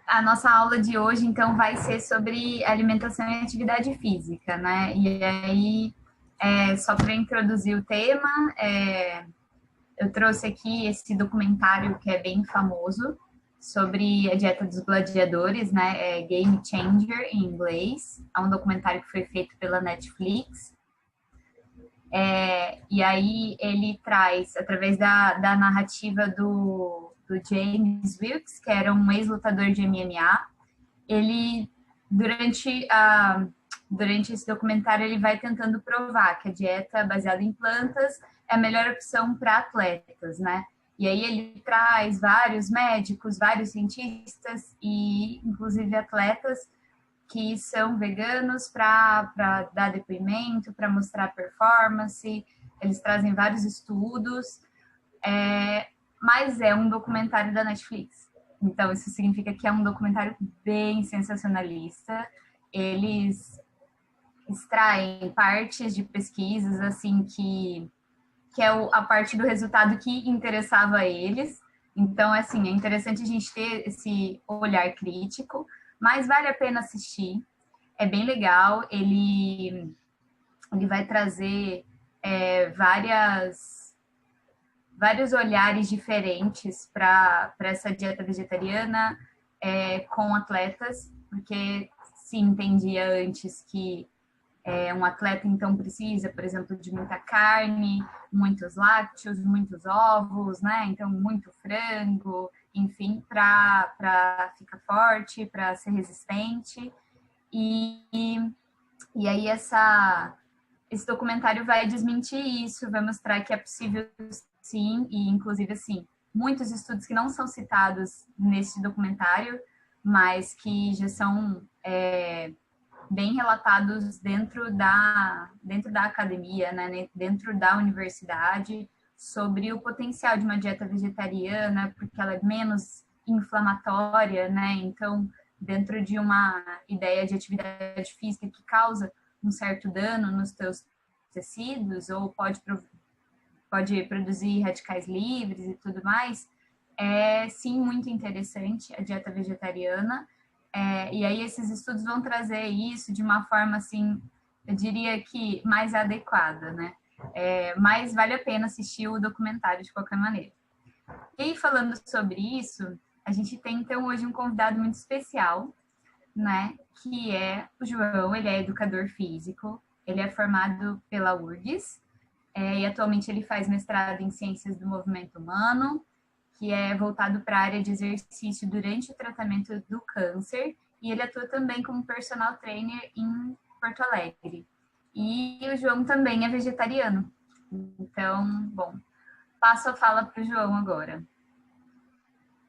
A nossa aula de hoje, então, vai ser sobre alimentação e atividade física, né? E aí, só para introduzir o tema, eu trouxe aqui esse documentário que é bem famoso sobre a dieta dos gladiadores, né? É Game Changer em inglês. É um documentário que foi feito pela Netflix. E aí ele traz, através da narrativa do James Wilkes, que era um ex-lutador de MMA, ele, durante, durante esse documentário, ele vai tentando provar que a dieta baseada em plantas é a melhor opção para atletas, né? E aí ele traz vários médicos, vários cientistas e, inclusive, atletas que são veganos para dar depoimento, para mostrar performance. Eles trazem vários estudos, mas é um documentário da Netflix. Então, isso significa que é um documentário bem sensacionalista. Eles extraem partes de pesquisas, assim, que é a parte do resultado que interessava a eles. Então, assim, é interessante a gente ter esse olhar crítico, mas vale a pena assistir. É bem legal. Ele vai trazer vários olhares diferentes para essa dieta vegetariana com atletas, porque se entendia antes que um atleta então precisa, por exemplo, de muita carne, muitos lácteos, muitos ovos, né? Então muito frango, enfim, para ficar forte, para ser resistente. E aí esse documentário vai desmentir isso, vai mostrar que é possível sim, e inclusive assim, muitos estudos que não são citados nesse documentário, mas que já são bem relatados dentro da academia, né, dentro da universidade, sobre o potencial de uma dieta vegetariana, porque ela é menos inflamatória, né? Então, dentro de uma ideia de atividade física que causa um certo dano nos teus tecidos ou pode produzir radicais livres e tudo mais, é sim muito interessante a dieta vegetariana. E aí esses estudos vão trazer isso de uma forma assim, eu diria que mais adequada, né? Mas vale a pena assistir o documentário de qualquer maneira. E falando sobre isso, a gente tem então hoje um convidado muito especial, né? Que é o João. Ele é educador físico, ele é formado pela URGS, e atualmente ele faz mestrado em Ciências do Movimento Humano, que é voltado para a área de exercício durante o tratamento do câncer, e ele atua também como personal trainer em Porto Alegre. E o João também é vegetariano. Então, bom, passo a fala para o João agora.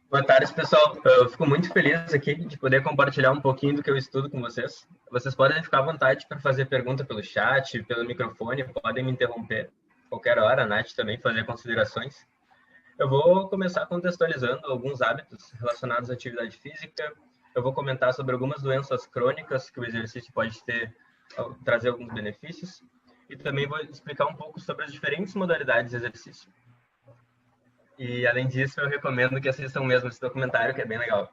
Boa tarde, pessoal. Eu fico muito feliz aqui de poder compartilhar um pouquinho do que eu estudo com vocês. Vocês podem ficar à vontade para fazer pergunta pelo chat, pelo microfone, podem me interromper qualquer hora, a Nath também fazer considerações. Eu vou começar contextualizando alguns hábitos relacionados à atividade física. Eu vou comentar sobre algumas doenças crônicas que o exercício pode trazer alguns benefícios. E também vou explicar um pouco sobre as diferentes modalidades de exercício. E, além disso, eu recomendo que assistam mesmo esse documentário, que é bem legal.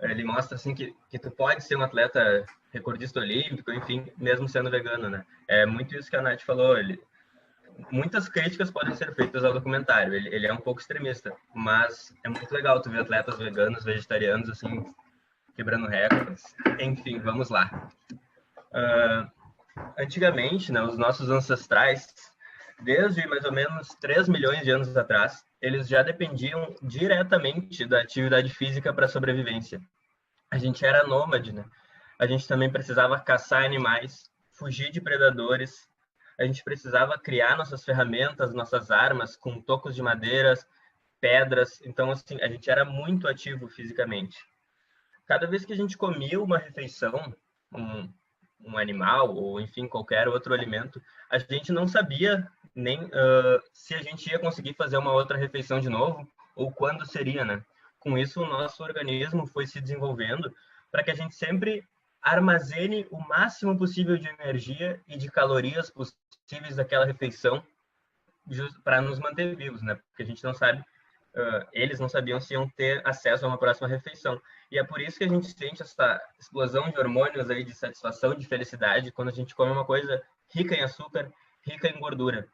Ele mostra, assim, que tu pode ser um atleta recordista olímpico, enfim, mesmo sendo vegano, né? É muito isso que a Nath falou. Muitas críticas podem ser feitas ao documentário. Ele é um pouco extremista, mas é muito legal tu ver atletas veganos, vegetarianos, assim, quebrando recordes. Enfim, vamos lá. Antigamente, né, os nossos ancestrais, desde mais ou menos 3 milhões de anos atrás, eles já dependiam diretamente da atividade física para a sobrevivência. A gente era nômade, né? A gente também precisava caçar animais, fugir de predadores. A gente precisava criar nossas ferramentas, nossas armas com tocos de madeiras, pedras. Então, assim, a gente era muito ativo fisicamente. Cada vez que a gente comia uma refeição, um animal ou, enfim, qualquer outro alimento, a gente não sabia nem se a gente ia conseguir fazer uma outra refeição de novo ou quando seria, né? Com isso, o nosso organismo foi se desenvolvendo para que a gente sempre armazene o máximo possível de energia e de calorias possíveis daquela refeição para nos manter vivos, né? Porque a gente não sabe eles não sabiam se iam ter acesso a uma próxima refeição. E é por isso que a gente sente essa explosão de hormônios aí, de satisfação, de felicidade, quando a gente come uma coisa rica em açúcar, rica em gordura.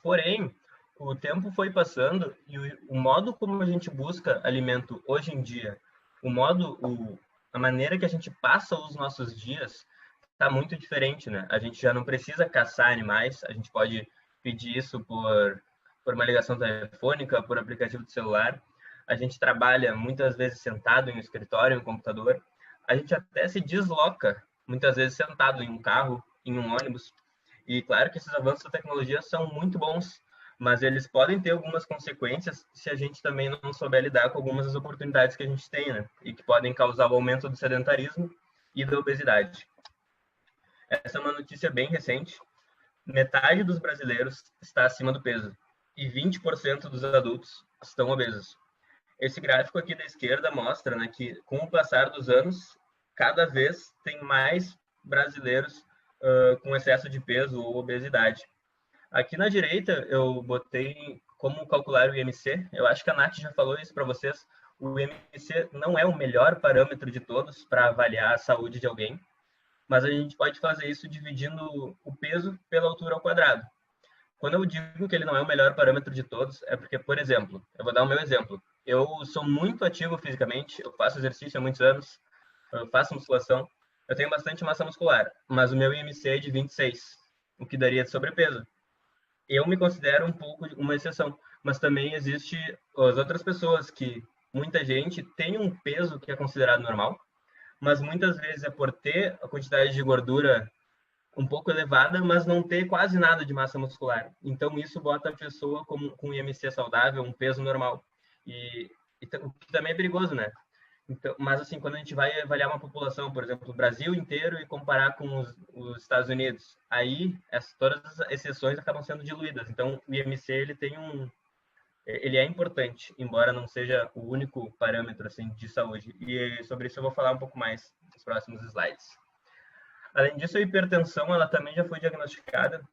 Porém, o tempo foi passando e o modo como a gente busca alimento hoje em dia, a maneira que a gente passa os nossos dias está muito diferente, né? A gente já não precisa caçar animais, a gente pode pedir isso por uma ligação telefônica, por aplicativo de celular. A gente trabalha muitas vezes sentado em um escritório, em um computador. A gente até se desloca muitas vezes sentado em um carro, em um ônibus. E claro que esses avanços da tecnologia são muito bons, mas eles podem ter algumas consequências se a gente também não souber lidar com algumas das oportunidades que a gente tem, né? E que podem causar o aumento do sedentarismo e da obesidade. Essa é uma notícia bem recente. Metade dos brasileiros está acima do peso e 20% dos adultos estão obesos. Esse gráfico aqui da esquerda mostra, né, que com o passar dos anos, cada vez tem mais brasileiros com excesso de peso ou obesidade. Aqui na direita eu botei como calcular o IMC. Eu acho que a Nath já falou isso para vocês. O IMC não é o melhor parâmetro de todos para avaliar a saúde de alguém, mas a gente pode fazer isso dividindo o peso pela altura ao quadrado. Quando eu digo que ele não é o melhor parâmetro de todos, é porque, por exemplo, eu vou dar o meu exemplo. Eu sou muito ativo fisicamente, eu faço exercício há muitos anos, eu faço musculação, eu tenho bastante massa muscular, mas o meu IMC é de 26, o que daria de sobrepeso. Eu me considero um pouco uma exceção, mas também existe as outras pessoas que muita gente tem um peso que é considerado normal, mas muitas vezes é por ter a quantidade de gordura um pouco elevada, mas não ter quase nada de massa muscular. Então, isso bota a pessoa com um IMC saudável, um peso normal. O que também é perigoso, né? Então, mas, assim, quando a gente vai avaliar uma população, por exemplo, o Brasil inteiro e comparar com os Estados Unidos, aí todas as exceções acabam sendo diluídas. Então, o IMC, ele é importante, embora não seja o único parâmetro assim, de saúde. E sobre isso eu vou falar um pouco mais nos próximos slides. Além disso, a hipertensão ela também já foi diagnosticada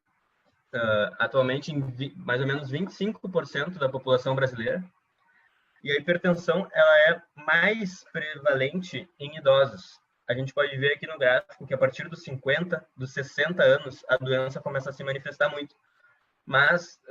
atualmente em mais ou menos 25% da população brasileira. E a hipertensão ela é mais prevalente em idosos. A gente pode ver aqui no gráfico que a partir dos 50, dos 60 anos, a doença começa a se manifestar muito. Mas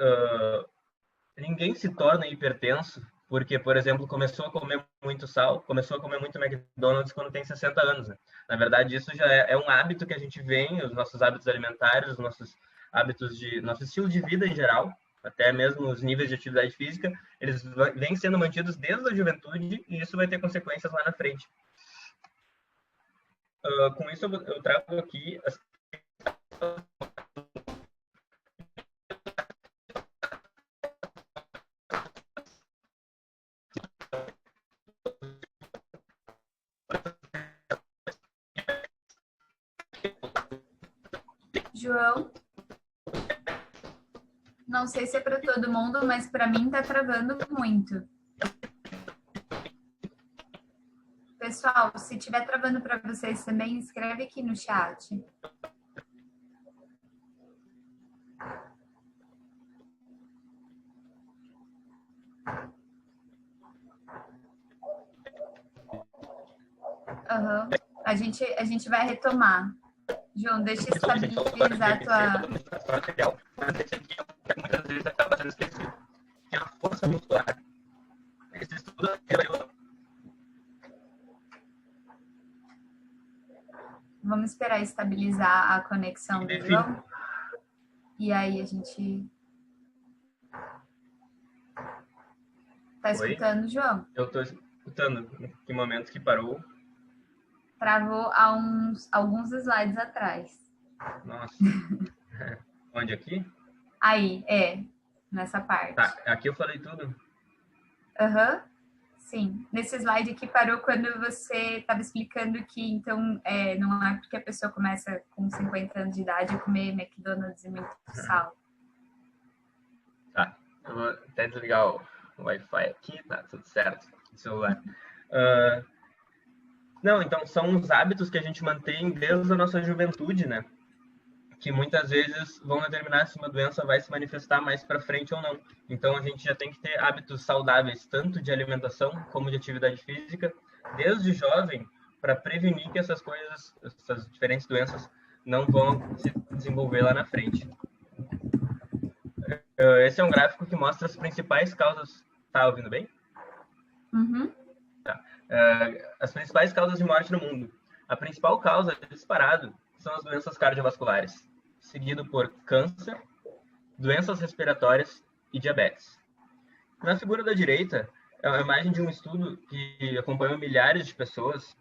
ninguém se torna hipertenso porque, por exemplo, começou a comer muito sal, começou a comer muito McDonald's quando tem 60 anos. Né? Na verdade, isso já é um hábito que a gente vem, os nossos hábitos alimentares, os nossos hábitos nosso estilo de vida em geral, até mesmo os níveis de atividade física, eles vêm sendo mantidos desde a juventude e isso vai ter consequências lá na frente. Com isso, eu trago aqui as João, não sei se é para todo mundo, mas para mim tá travando muito. Pessoal, se estiver travando para vocês também, escreve aqui no chat. Uhum. A gente vai retomar. João, deixa eu estabilizar a tua... Muitas vezes acaba sendo esquecido. Que é a força muscular. Esse estudo Vamos esperar estabilizar a conexão do João. E aí a gente... Tá escutando, João? Eu tô escutando. Em momentos que parou. Travou há alguns slides atrás. Nossa. Onde aqui? Aí, nessa parte. Tá, aqui eu falei tudo? Aham, sim. Nesse slide aqui parou quando você estava explicando que, então, não é porque a pessoa começa com 50 anos de idade a comer McDonald's e muito sal. Tá, eu vou até desligar o Wi-Fi aqui, tá tudo certo, no celular. Não, então, são os hábitos que a gente mantém desde a nossa juventude, né? que muitas vezes vão determinar se uma doença vai se manifestar mais para frente ou não. Então, a gente já tem que ter hábitos saudáveis, tanto de alimentação como de atividade física, desde jovem, para prevenir que essas coisas, essas diferentes doenças, não vão se desenvolver lá na frente. Esse é um gráfico que mostra as principais causas. Tá ouvindo bem? Uhum. Tá. As principais causas de morte no mundo. A principal causa, disparado, são as doenças cardiovasculares, seguido por câncer, doenças respiratórias e diabetes. Na figura da direita, é uma imagem de um estudo que acompanhou milhares de pessoas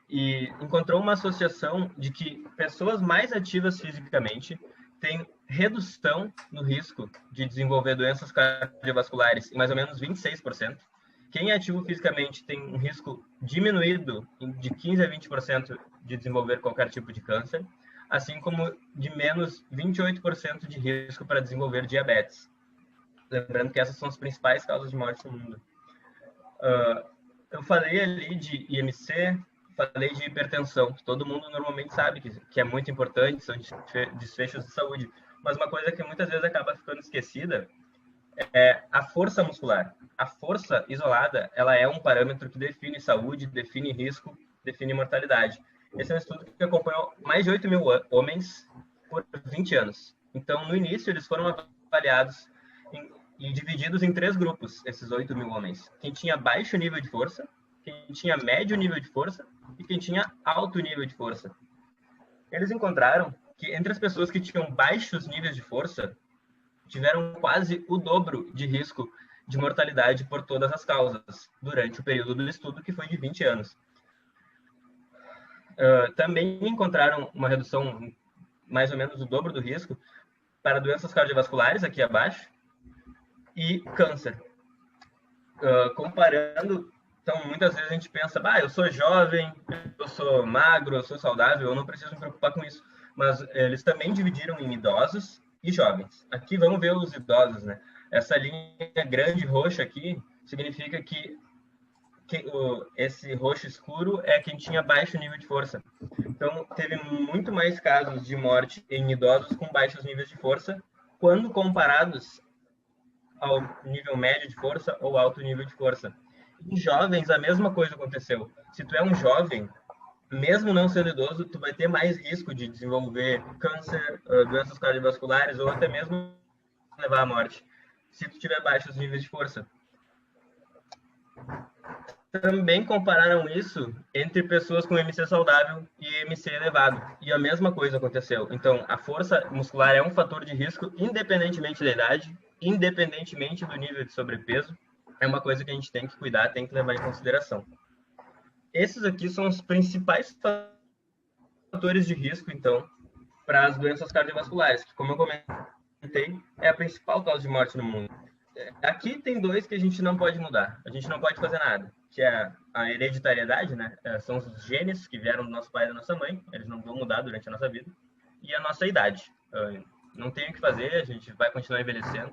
e encontrou uma associação de que pessoas mais ativas fisicamente têm redução no risco de desenvolver doenças cardiovasculares em mais ou menos 26%. Quem é ativo fisicamente tem um risco diminuído de 15 a 20% de desenvolver qualquer tipo de câncer, assim como de menos 28% de risco para desenvolver diabetes. Lembrando que essas são as principais causas de morte no mundo. Eu falei ali de IMC, falei de hipertensão, que todo mundo normalmente sabe que é muito importante, são desfechos de saúde. Mas uma coisa que muitas vezes acaba ficando esquecida é a força muscular. A força isolada, ela é um parâmetro que define saúde, define risco, define mortalidade. Esse é um estudo que acompanhou mais de 8 mil homens por 20 anos. Então, no início, eles foram avaliados e divididos em 3 grupos, esses 8 mil homens. Quem tinha baixo nível de força, quem tinha médio nível de força e quem tinha alto nível de força. Eles encontraram que entre as pessoas que tinham baixos níveis de força, tiveram quase o dobro de risco de mortalidade por todas as causas durante o período do estudo, que foi de 20 anos. Também encontraram uma redução mais ou menos o dobro do risco para doenças cardiovasculares, aqui abaixo, e câncer. Comparando, então, muitas vezes a gente pensa, eu sou jovem, eu sou magro, eu sou saudável, eu não preciso me preocupar com isso. Mas eles também dividiram em idosos e jovens. Aqui vamos ver os idosos, né? Essa linha grande roxa aqui significa que esse roxo escuro é quem tinha baixo nível de força. Então, teve muito mais casos de morte em idosos com baixos níveis de força, quando comparados ao nível médio de força ou alto nível de força. Em jovens, a mesma coisa aconteceu. Se tu é um jovem, mesmo não sendo idoso, tu vai ter mais risco de desenvolver câncer, doenças cardiovasculares ou até mesmo levar à morte, se tu tiver baixos níveis de força. Também compararam isso entre pessoas com MC saudável e MC elevado, e a mesma coisa aconteceu. Então, a força muscular é um fator de risco, independentemente da idade, independentemente do nível de sobrepeso, é uma coisa que a gente tem que cuidar, tem que levar em consideração. Esses aqui são os principais fatores de risco, então, para as doenças cardiovasculares, que, como eu comentei, é a principal causa de morte no mundo. Aqui tem 2 que a gente não pode mudar, a gente não pode fazer nada, que é a hereditariedade, né? São os genes que vieram do nosso pai e da nossa mãe, eles não vão mudar durante a nossa vida, e a nossa idade. Não tem o que fazer, a gente vai continuar envelhecendo.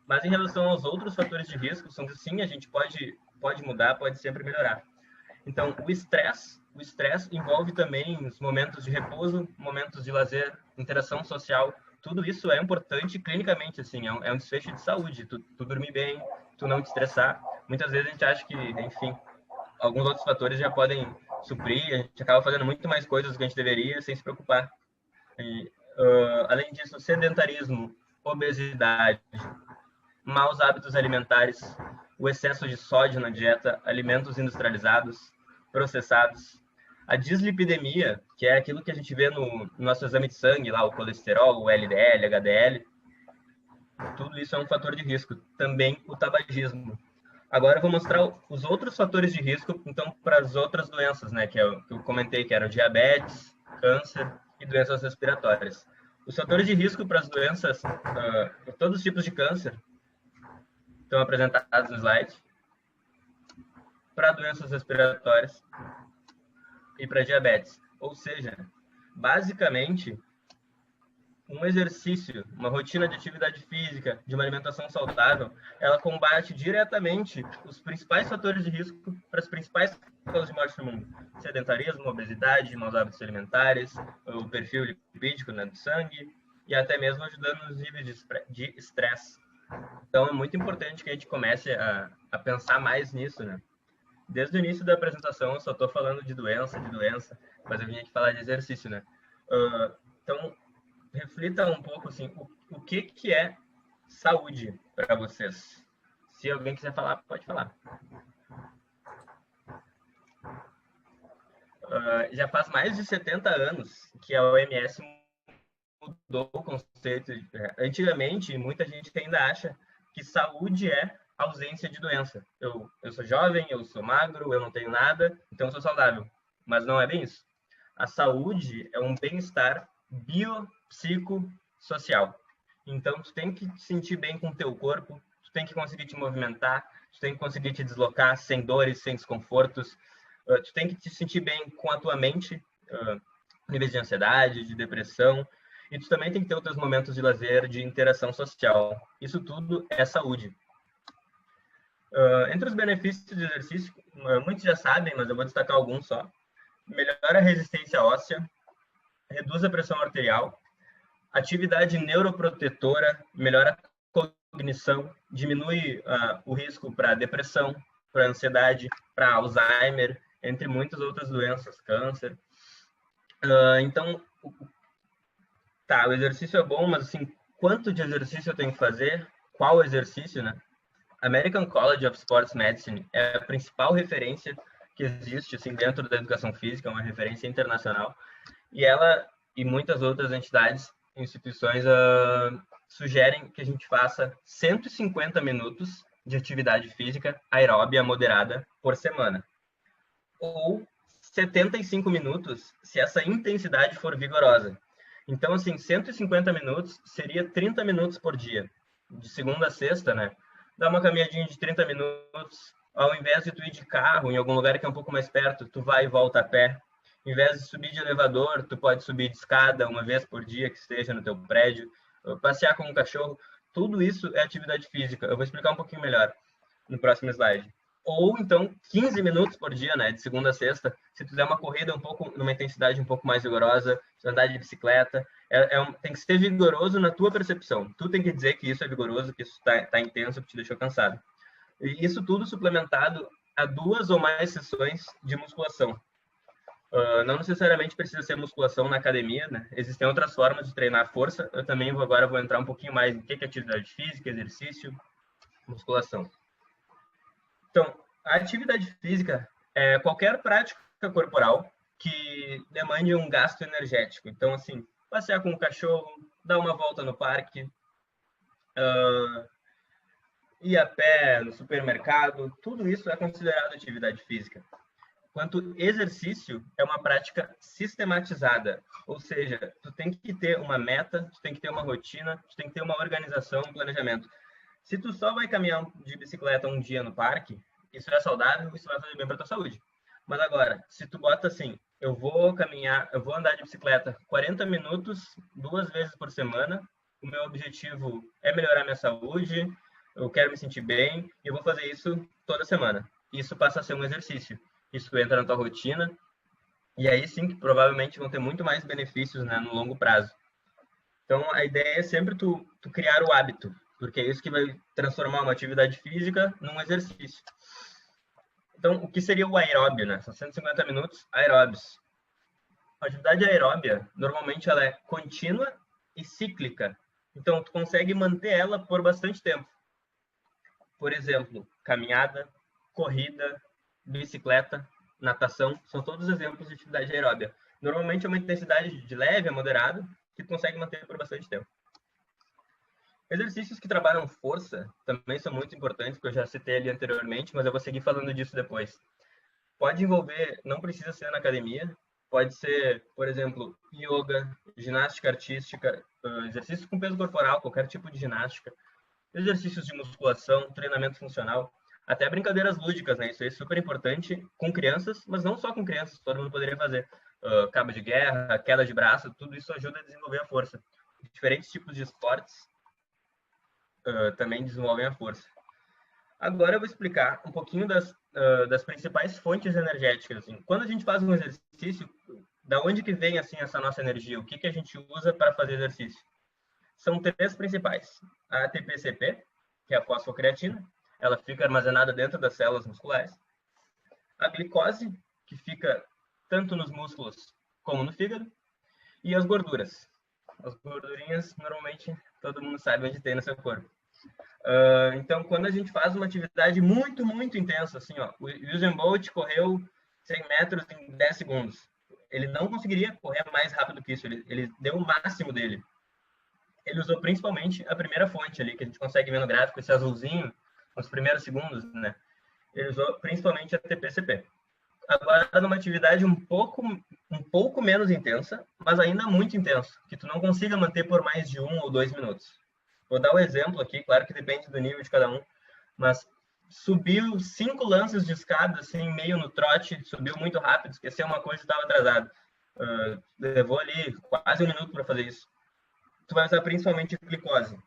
Mas em relação aos outros fatores de risco, são que sim, a gente pode mudar, pode sempre melhorar. Então, o estresse envolve também os momentos de repouso, momentos de lazer, interação social. Tudo isso é importante clinicamente, assim, é um desfecho de saúde. Tu dormir bem, tu não te estressar. Muitas vezes a gente acha que, enfim, alguns outros fatores já podem suprir, a gente acaba fazendo muito mais coisas do que a gente deveria sem se preocupar. E, além disso, sedentarismo, obesidade, maus hábitos alimentares, o excesso de sódio na dieta, alimentos industrializados, processados, a dislipidemia, que é aquilo que a gente vê no nosso exame de sangue, lá, o colesterol, o LDL, HDL, tudo isso é um fator de risco. Também o tabagismo. Agora eu vou mostrar os outros fatores de risco, então, para as outras doenças, né, que eu comentei, que eram diabetes, câncer e doenças respiratórias. Os fatores de risco para as doenças, todos os tipos de câncer, estão apresentados no slide, para doenças respiratórias e para diabetes. Ou seja, basicamente, um exercício, uma rotina de atividade física, de uma alimentação saudável, ela combate diretamente os principais fatores de risco para as principais causas de morte no mundo: sedentarismo, obesidade, maus hábitos alimentares, o perfil lipídico, né, do sangue, e até mesmo ajudando nos níveis de estresse. Então, é muito importante que a gente comece a pensar mais nisso, né? Desde o início da apresentação, eu só estou falando de doença, mas eu vim aqui falar de exercício, né? Então, reflita um pouco, assim, o que é saúde para vocês? Se alguém quiser falar, pode falar. Já faz mais de 70 anos que a OMS mudou o conceito. Antigamente, muita gente ainda acha que saúde é ausência de doença. Eu sou jovem, eu sou magro, eu não tenho nada, então eu sou saudável. Mas não é bem isso. A saúde é um bem-estar biopsicossocial. Então, tu tem que te sentir bem com o teu corpo, tu tem que conseguir te movimentar, tu tem que conseguir te deslocar sem dores, sem desconfortos, tu tem que te sentir bem com a tua mente, níveis de ansiedade, de depressão, e tu também tem que ter outros momentos de lazer, de interação social. Isso tudo é saúde. Entre os benefícios do exercício, muitos já sabem, mas eu vou destacar alguns só. Melhora a resistência óssea, reduz a pressão arterial, atividade neuroprotetora, melhora a cognição, diminui o risco para depressão, para ansiedade, para Alzheimer, entre muitas outras doenças, câncer. Então, o exercício é bom, mas assim, quanto de exercício eu tenho que fazer? Qual exercício, né? American College of Sports Medicine é a principal referência que existe assim dentro da educação física, uma referência internacional, e ela e muitas outras entidades, instituições sugerem que a gente faça 150 minutos de atividade física aeróbia moderada por semana, ou 75 minutos se essa intensidade for vigorosa. Então, assim, 150 minutos seria 30 minutos por dia, de segunda a sexta, né? Dá uma caminhadinha de 30 minutos, ao invés de tu ir de carro em algum lugar que é um pouco mais perto, tu vai e volta a pé. Ao invés de subir de elevador, tu pode subir de escada uma vez por dia que esteja no teu prédio, passear com um cachorro. Tudo isso é atividade física. Eu vou explicar um pouquinho melhor no próximo slide. Ou então 15 minutos por dia, né, de segunda a sexta, se tu der uma corrida numa intensidade um pouco mais vigorosa, se andar de bicicleta, tem que ser vigoroso na tua percepção. Tu tem que dizer que isso é vigoroso, que isso tá intenso, que te deixou cansado. E isso tudo suplementado a 2 ou mais sessões de musculação. Não necessariamente precisa ser musculação na academia, né? Existem outras formas de treinar força. Eu também agora vou entrar um pouquinho mais em que é atividade física, exercício, musculação. Então, a atividade física é qualquer prática corporal que demande um gasto energético. Então, assim, passear com o cachorro, dar uma volta no parque, ir a pé no supermercado, tudo isso é considerado atividade física. Enquanto exercício é uma prática sistematizada, ou seja, tu tem que ter uma meta, tu tem que ter uma rotina, tu tem que ter uma organização, um planejamento. Se tu só vai caminhar de bicicleta um dia no parque, isso é saudável, isso vai fazer bem para tua saúde. Mas agora, se tu bota assim, eu vou andar de bicicleta 40 minutos, 2 vezes por semana, o meu objetivo é melhorar minha saúde, eu quero me sentir bem, e eu vou fazer isso toda semana. Isso passa a ser um exercício. Isso entra na tua rotina, e aí sim que provavelmente vão ter muito mais benefícios, né, no longo prazo. Então, a ideia é sempre tu criar o hábito, porque é isso que vai transformar uma atividade física num exercício. Então, o que seria o aeróbio, né? São 150 minutos aeróbios. A atividade aeróbia, normalmente, ela é contínua e cíclica. Então, tu consegue manter ela por bastante tempo. Por exemplo, caminhada, corrida, bicicleta, natação, são todos exemplos de atividade aeróbia. Normalmente é uma intensidade de leve a moderada que tu consegue manter por bastante tempo. Exercícios que trabalham força também são muito importantes, que eu já citei ali anteriormente, mas eu vou seguir falando disso depois. Pode envolver, não precisa ser na academia, pode ser, por exemplo, yoga, ginástica artística, exercícios com peso corporal, qualquer tipo de ginástica, exercícios de musculação, treinamento funcional, até brincadeiras lúdicas, né? Isso é super importante com crianças, mas não só com crianças, todo mundo poderia fazer. Cabo de guerra, queda de braço, tudo isso ajuda a desenvolver a força. diferentes tipos de esportes também desenvolvem a força. Agora eu vou explicar um pouquinho das principais fontes energéticas. Assim. Quando a gente faz um exercício, da onde que vem assim essa nossa energia? O que que a gente usa para fazer exercício? São três principais. A ATP-CP, que é a fosfocreatina, ela fica armazenada dentro das células musculares. A glicose, que fica tanto nos músculos como no fígado. E as gorduras. As gordurinhas, normalmente, todo mundo sabe onde tem no seu corpo. Então, quando a gente faz uma atividade muito, muito intensa, assim, ó, o Usain Bolt correu 100 metros em 10 segundos. Ele não conseguiria correr mais rápido que isso, ele deu o máximo dele. Ele usou principalmente a primeira fonte ali, que a gente consegue ver no gráfico, esse azulzinho, nos primeiros segundos, né? Ele usou principalmente a ATP-CP. Agora, numa atividade um pouco menos intensa, mas ainda muito intensa, que tu não consiga manter por mais de 1 ou 2 minutos. Vou dar um exemplo aqui, claro que depende do nível de cada um, mas subiu 5 lances de escada, assim, meio no trote, subiu muito rápido, esqueceu uma coisa e estava atrasado. Levou ali quase 1 minuto para fazer isso. Tu vai usar principalmente glicose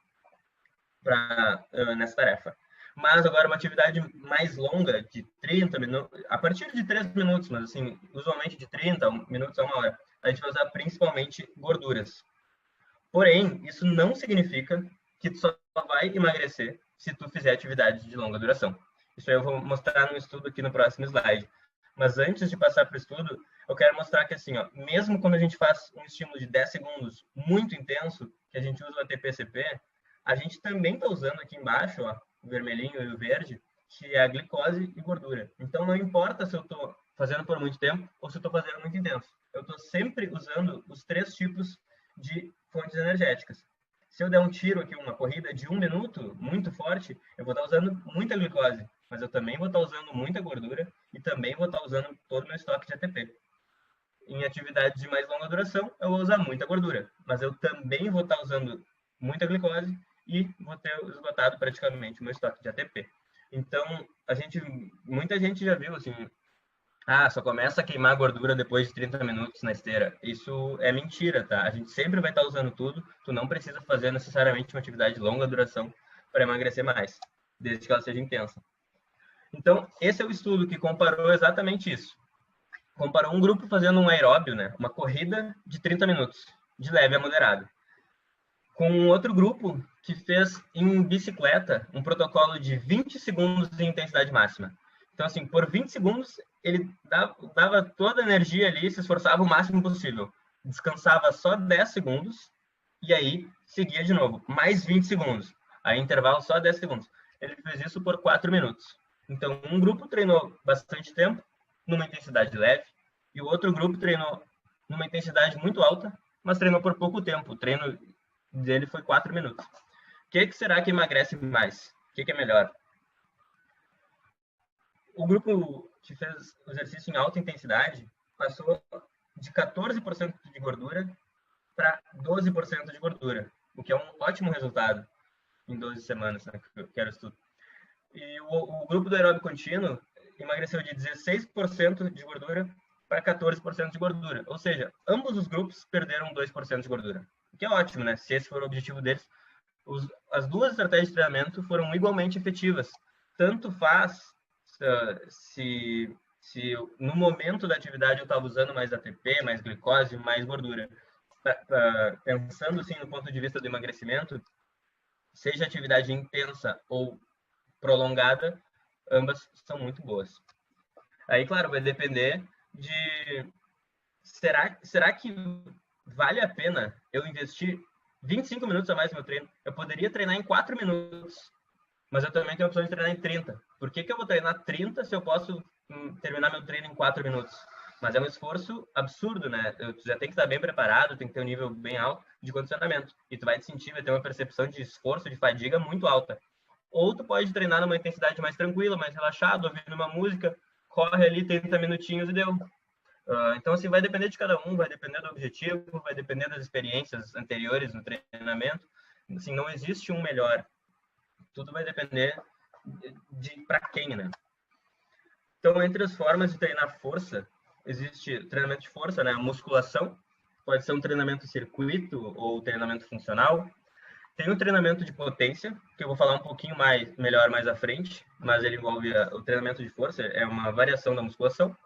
nessa tarefa. Mas agora uma atividade mais longa, de 30 minutos, a partir de 3 minutos, mas assim, usualmente de 30 minutos a 1 hora, a gente vai usar principalmente gorduras. Porém, isso não significa que tu só vai emagrecer se tu fizer atividade de longa duração. Isso aí eu vou mostrar no estudo aqui no próximo slide. Mas antes de passar para o estudo, eu quero mostrar que assim, ó, mesmo quando a gente faz um estímulo de 10 segundos muito intenso, que a gente usa o ATP-CP, a gente também está usando aqui embaixo, ó, o vermelhinho e o verde, que é a glicose e gordura. Então, não importa se eu estou fazendo por muito tempo ou se eu estou fazendo muito intenso. Eu estou sempre usando os 3 tipos de fontes energéticas. Se eu der um tiro aqui, uma corrida de 1 minuto, muito forte, eu vou estar usando muita glicose, mas eu também vou estar usando muita gordura e também vou estar usando todo o meu estoque de ATP. Em atividades de mais longa duração, eu vou usar muita gordura, mas eu também vou estar usando muita glicose e vou ter esgotado praticamente o meu estoque de ATP. Então, muita gente já viu assim, só começa a queimar gordura depois de 30 minutos na esteira. Isso é mentira, tá? A gente sempre vai estar usando tudo, tu não precisa fazer necessariamente uma atividade de longa duração para emagrecer mais, desde que ela seja intensa. Então, esse é o estudo que comparou exatamente isso. Comparou um grupo fazendo um aeróbio, né? Uma corrida de 30 minutos, de leve a moderado, com um outro grupo que fez em bicicleta um protocolo de 20 segundos de intensidade máxima. Então, assim, por 20 segundos, ele dava toda a energia ali, se esforçava o máximo possível. Descansava só 10 segundos e aí seguia de novo, mais 20 segundos. Aí intervalo só 10 segundos. Ele fez isso por 4 minutos. Então, um grupo treinou bastante tempo, numa intensidade leve, e o outro grupo treinou numa intensidade muito alta, mas treinou por pouco tempo. O treino dele foi 4 minutos. O que será que emagrece mais? O que é melhor? O grupo que fez o exercício em alta intensidade passou de 14% de gordura para 12% de gordura, o que é um ótimo resultado em 12 semanas, né, que era o estudo. E o grupo do aeróbio contínuo emagreceu de 16% de gordura para 14% de gordura. Ou seja, ambos os grupos perderam 2% de gordura. O que é ótimo, né? Se esse for o objetivo deles. As duas estratégias de treinamento foram igualmente efetivas. Tanto faz se no momento da atividade eu estava usando mais ATP, mais glicose, mais gordura. Pensando assim no ponto de vista do emagrecimento, seja atividade intensa ou prolongada, ambas são muito boas. Aí, claro, vai depender de será que vale a pena eu investir 25 minutos a mais no meu treino? Eu poderia treinar em 4 minutos, mas eu também tenho a opção de treinar em 30. Por que eu vou treinar 30 se eu posso terminar meu treino em 4 minutos? Mas é um esforço absurdo, né? Tu já tem que estar bem preparado, tem que ter um nível bem alto de condicionamento. E tu vai te sentir, vai ter uma percepção de esforço, de fadiga muito alta. Ou tu pode treinar numa intensidade mais tranquila, mais relaxada, ouvindo uma música, corre ali 30 minutinhos e deu. Então, assim, vai depender de cada um, vai depender do objetivo, vai depender das experiências anteriores no treinamento. Assim, não existe um melhor. Tudo vai depender de para quem, né? Então, entre as formas de treinar força, existe treinamento de força, né? A musculação, pode ser um treinamento circuito ou treinamento funcional. Tem o treinamento de potência, que eu vou falar um pouquinho melhor mais à frente, mas ele envolve o treinamento de força, é uma variação da musculação.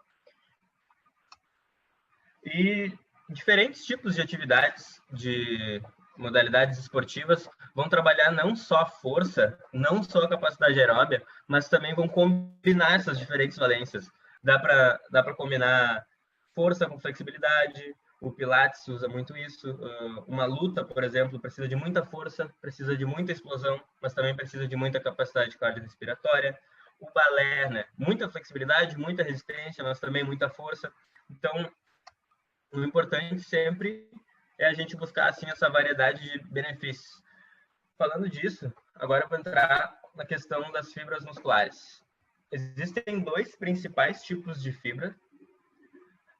E diferentes tipos de atividades, de modalidades esportivas, vão trabalhar não só a força, não só a capacidade aeróbia, mas também vão combinar essas diferentes valências. Dá para combinar força com flexibilidade, o Pilates usa muito isso. Uma luta, por exemplo, precisa de muita força, precisa de muita explosão, mas também precisa de muita capacidade cardiorrespiratória. O balé, né? Muita flexibilidade, muita resistência, mas também muita força. Então, o importante sempre é a gente buscar assim essa variedade de benefícios. Falando disso, agora eu vou entrar na questão das fibras musculares. Existem dois principais tipos de fibra.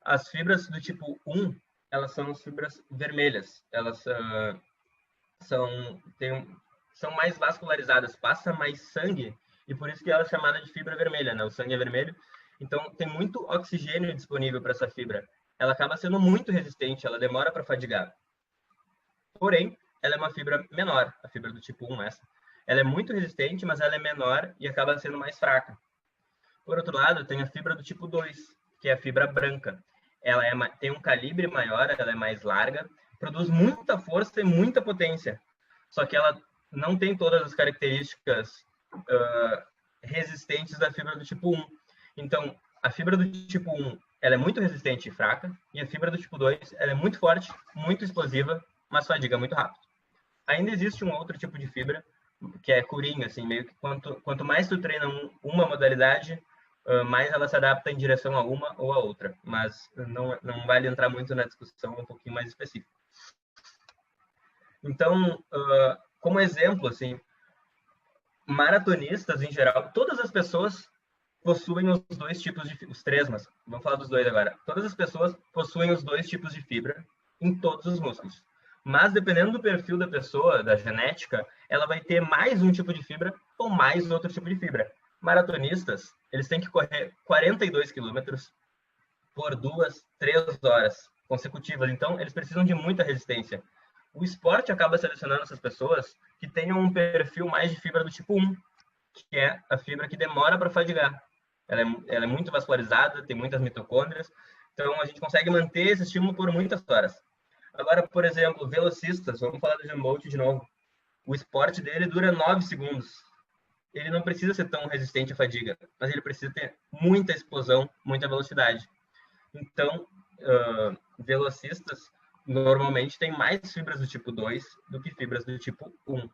As fibras do tipo 1, elas são as fibras vermelhas. Elas são mais vascularizadas, passa mais sangue, e por isso que ela é chamada de fibra vermelha, né? O sangue é vermelho. Então, tem muito oxigênio disponível para essa fibra. Ela acaba sendo muito resistente, ela demora para fadigar. Porém, ela é uma fibra menor, a fibra do tipo 1, essa. Ela é muito resistente, mas ela é menor e acaba sendo mais fraca. Por outro lado, tem a fibra do tipo 2, que é a fibra branca. Ela tem um calibre maior, ela é mais larga, produz muita força e muita potência. Só que ela não tem todas as características resistentes da fibra do tipo 1. Então, a fibra do tipo 1, ela é muito resistente e fraca, e a fibra do tipo 2, ela é muito forte, muito explosiva, mas fadiga muito rápido. Ainda existe um outro tipo de fibra, que é coringa, assim, meio que quanto mais tu treina uma modalidade, mais ela se adapta em direção a uma ou a outra. Mas não vale entrar muito na discussão, um pouquinho mais específica. Então, como exemplo, assim, maratonistas em geral, todas as pessoas possuem os dois tipos de os três, mas vamos falar dos dois agora. Todas as pessoas possuem os dois tipos de fibra em todos os músculos. Mas dependendo do perfil da pessoa, da genética, ela vai ter mais um tipo de fibra ou mais outro tipo de fibra. Maratonistas, eles têm que correr 42 quilômetros por 2, 3 horas consecutivas. Então, eles precisam de muita resistência. O esporte acaba selecionando essas pessoas que tenham um perfil mais de fibra do tipo 1, que é a fibra que demora para fadigar. Ela é muito vascularizada, tem muitas mitocôndrias, então a gente consegue manter esse estímulo por muitas horas. Agora, por exemplo, velocistas, vamos falar do Usain Bolt de novo. O esporte dele dura 9 segundos. Ele não precisa ser tão resistente à fadiga, mas ele precisa ter muita explosão, muita velocidade. Então, velocistas normalmente têm mais fibras do tipo 2 do que fibras do tipo 1.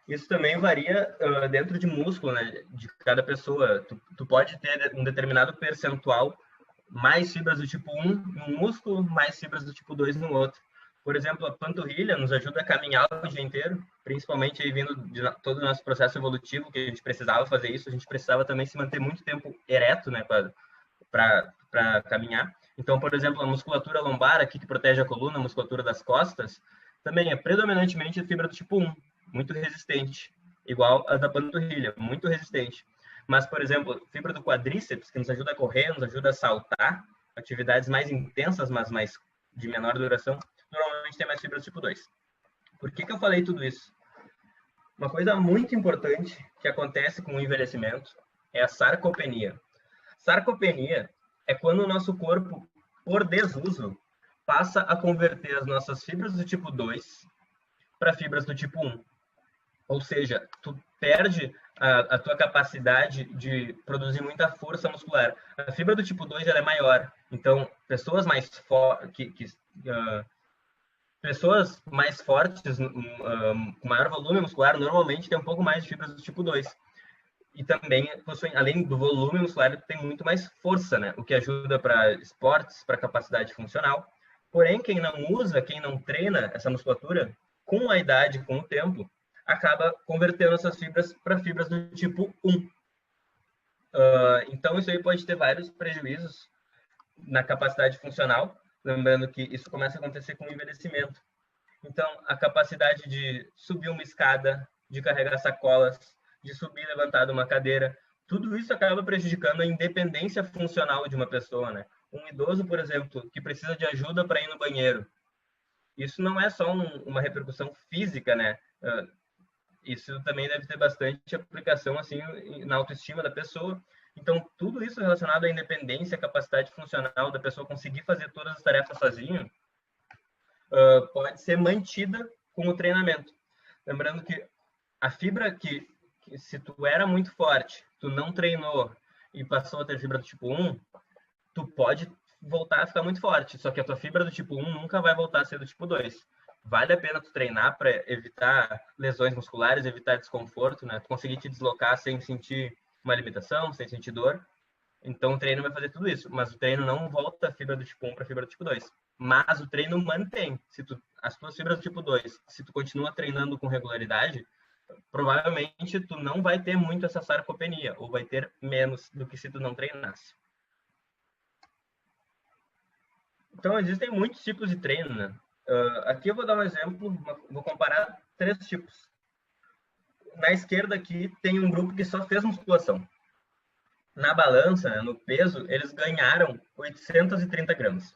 Isso também varia dentro de músculo, né, de cada pessoa. Tu pode ter um determinado percentual mais fibras do tipo 1 num músculo, mais fibras do tipo 2 no outro. Por exemplo, a panturrilha nos ajuda a caminhar o dia inteiro, principalmente aí vindo de todo o nosso processo evolutivo, que a gente precisava fazer isso, a gente precisava também se manter muito tempo ereto, né, para caminhar. Então, por exemplo, a musculatura lombar aqui, que protege a coluna, a musculatura das costas, também é predominantemente fibra do tipo 1, muito resistente, igual a da panturrilha, muito resistente. Mas, por exemplo, fibra do quadríceps, que nos ajuda a correr, nos ajuda a saltar, atividades mais intensas, mas mais de menor duração, normalmente tem mais fibra do tipo 2. Por que eu falei tudo isso? Uma coisa muito importante que acontece com o envelhecimento é a sarcopenia. Sarcopenia é quando o nosso corpo, por desuso, passa a converter as nossas fibras do tipo 2 para fibras do tipo 1. Ou seja, tu perde a tua capacidade de produzir muita força muscular. A fibra do tipo 2 ela é maior. Então, pessoas mais pessoas mais fortes, com maior volume muscular, normalmente têm um pouco mais de fibras do tipo 2. E também possuem, além do volume muscular, tem muito mais força, né? O que ajuda para esportes, para capacidade funcional. Porém, quem não usa, quem não treina essa musculatura, com a idade, com o tempo, acaba convertendo essas fibras para fibras do tipo 1. Então, isso aí pode ter vários prejuízos na capacidade funcional, lembrando que isso começa a acontecer com o envelhecimento. Então, a capacidade de subir uma escada, de carregar sacolas, de subir e levantar de uma cadeira, tudo isso acaba prejudicando a independência funcional de uma pessoa, né? Um idoso, por exemplo, que precisa de ajuda para ir no banheiro. Isso não é só uma repercussão física, né? Isso também deve ter bastante aplicação assim na autoestima da pessoa. Então, tudo isso relacionado à independência, à capacidade funcional da pessoa conseguir fazer todas as tarefas sozinho, pode ser mantida com o treinamento. Lembrando que a fibra que se tu era muito forte, tu não treinou e passou a ter fibra do tipo 1, tu pode voltar a ficar muito forte, só que a tua fibra do tipo 1 nunca vai voltar a ser do tipo 2. Vale a pena tu treinar para evitar lesões musculares, evitar desconforto, né? Tu conseguir te deslocar sem sentir uma limitação, sem sentir dor. Então o treino vai fazer tudo isso, mas o treino não volta a fibra do tipo 1 para a fibra do tipo 2. Mas o treino mantém. As tuas fibras do tipo 2, se tu continua treinando com regularidade, provavelmente tu não vai ter muito essa sarcopenia, ou vai ter menos do que se tu não treinasse. Então, existem muitos tipos de treino, né? Aqui eu vou dar um exemplo, vou comparar 3 tipos. Na esquerda aqui tem um grupo que só fez musculação. Na balança, né, no peso, eles ganharam 830 gramas.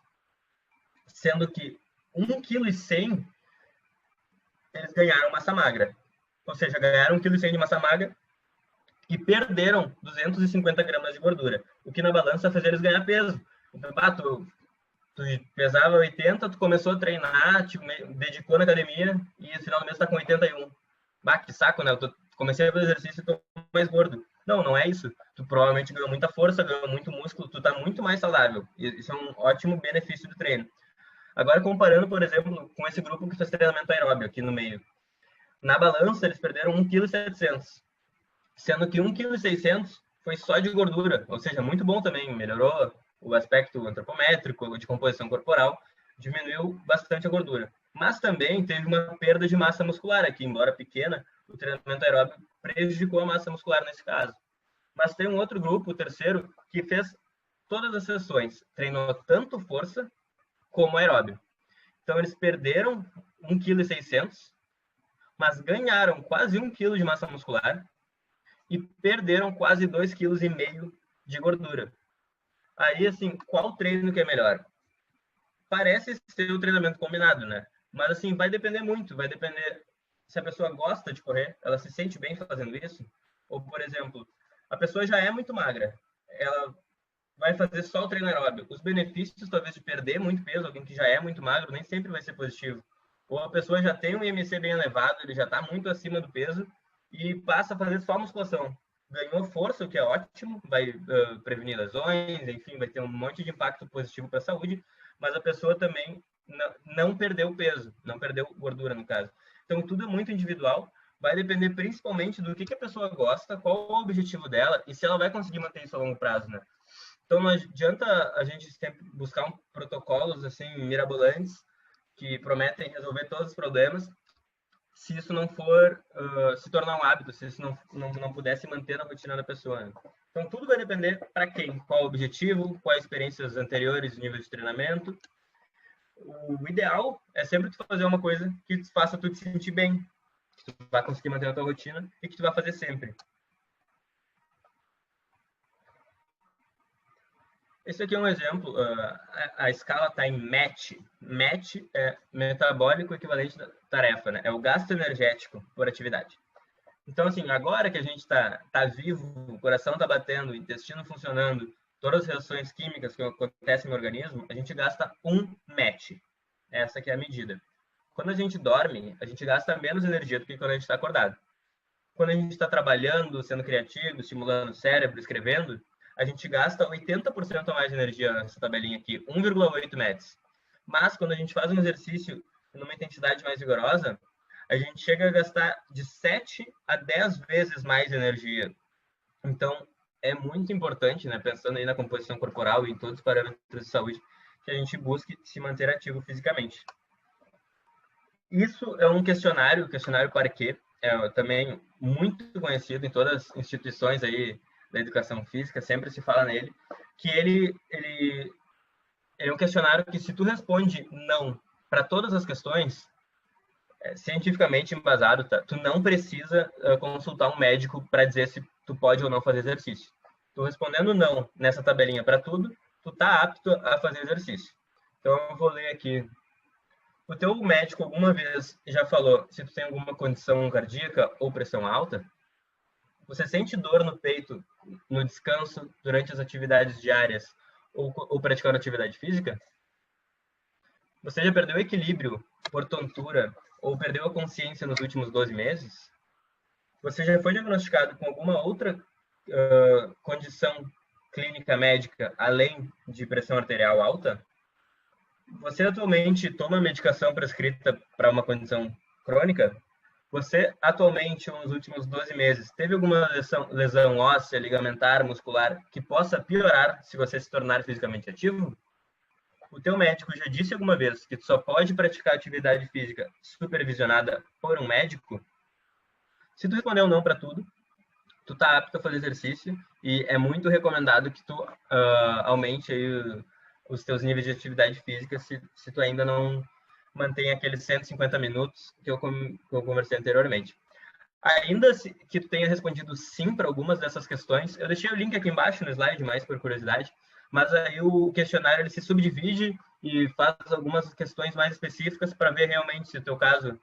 Sendo que 1,1 kg eles ganharam massa magra. Ou seja, ganharam 1,1 kg de massa magra e perderam 250 gramas de gordura. O que na balança fez eles ganhar peso. Então, tu pesava 80, tu começou a treinar, te dedicou na academia e no final do mês está com 81. Que saco, né? Eu comecei a fazer exercício e tô mais gordo. Não é isso. Tu provavelmente ganhou muita força, ganhou muito músculo, tu tá muito mais saudável. Isso é um ótimo benefício do treino. Agora, comparando, por exemplo, com esse grupo que fez treinamento aeróbio aqui no meio. Na balança, eles perderam 1,7 kg, sendo que 1,6 kg foi só de gordura, ou seja, muito bom também, melhorou o aspecto antropométrico, de composição corporal, diminuiu bastante a gordura. Mas também teve uma perda de massa muscular aqui, embora pequena, o treinamento aeróbio prejudicou a massa muscular nesse caso. Mas tem um outro grupo, o terceiro, que fez todas as sessões, treinou tanto força como aeróbio. Então, eles perderam 1,6 kg, mas ganharam quase 1 kg de massa muscular e perderam quase 2,5 kg de gordura. Aí, assim, qual treino que é melhor? Parece ser o treinamento combinado, né? Mas, assim, vai depender muito. Vai depender se a pessoa gosta de correr, ela se sente bem fazendo isso. Ou, por exemplo, a pessoa já é muito magra, ela vai fazer só o treino aeróbio. Os benefícios, talvez, de perder muito peso, alguém que já é muito magro, nem sempre vai ser positivo. Ou a pessoa já tem um IMC bem elevado, ele já está muito acima do peso e passa a fazer só musculação. Ganhou força, o que é ótimo, vai prevenir lesões, enfim, vai ter um monte de impacto positivo para a saúde, mas a pessoa também não perdeu peso, não perdeu gordura, no caso. Então, tudo é muito individual, vai depender principalmente do que a pessoa gosta, qual o objetivo dela e se ela vai conseguir manter isso a longo prazo, né? Então, não adianta a gente sempre buscar protocolos assim mirabolantes que prometem resolver todos os problemas se isso não for se tornar um hábito, se isso não pudesse manter na rotina da pessoa. Né? Então, tudo vai depender para quem, qual o objetivo, quais experiências anteriores, nível de treinamento. O ideal é sempre tu fazer uma coisa que faça tu te sentir bem, que tu vai conseguir manter na tua rotina e que tu vai fazer sempre. Esse aqui é um exemplo, a escala está em MET. MET é metabólico equivalente da tarefa, né? É o gasto energético por atividade. Então, assim, agora que a gente tá vivo, o coração está batendo, o intestino funcionando, todas as reações químicas que acontecem no organismo, a gente gasta 1 MET. Essa aqui é a medida. Quando a gente dorme, a gente gasta menos energia do que quando a gente está acordado. Quando a gente está trabalhando, sendo criativo, estimulando o cérebro, escrevendo, a gente gasta 80% a mais de energia nessa tabelinha aqui, 1,8 METs. Mas quando a gente faz um exercício numa intensidade mais vigorosa, a gente chega a gastar de 7 a 10 vezes mais energia. Então, é muito importante, né, pensando aí na composição corporal e em todos os parâmetros de saúde, que a gente busque se manter ativo fisicamente. Isso é um questionário, o questionário Parquet, é também muito conhecido em todas as instituições aí da educação física, sempre se fala nele, que ele é um questionário que, se tu responde não para todas as questões, cientificamente embasado, tá? Tu não precisa consultar um médico para dizer se tu pode ou não fazer exercício. Tu respondendo não nessa tabelinha para tudo, tu tá apto a fazer exercício. Então, eu vou ler aqui. O teu médico alguma vez já falou se tu tem alguma condição cardíaca ou pressão alta? Você sente dor no peito no descanso, durante as atividades diárias ou praticando atividade física? Você já perdeu o equilíbrio por tontura ou perdeu a consciência nos últimos 12 meses? Você já foi diagnosticado com alguma outra condição clínica médica além de pressão arterial alta? Você atualmente toma medicação prescrita para uma condição crônica? Você atualmente, nos últimos 12 meses, teve alguma lesão óssea, ligamentar, muscular que possa piorar se você se tornar fisicamente ativo? O teu médico já disse alguma vez que tu só pode praticar atividade física supervisionada por um médico? Se tu respondeu não para tudo, tu tá apto a fazer exercício e é muito recomendado que tu aumente aí os teus níveis de atividade física se tu ainda não mantém aqueles 150 minutos que eu conversei anteriormente. Ainda que tu tenha respondido sim para algumas dessas questões, eu deixei o link aqui embaixo no slide, mais por curiosidade, mas aí o questionário ele se subdivide e faz algumas questões mais específicas para ver realmente se o teu caso,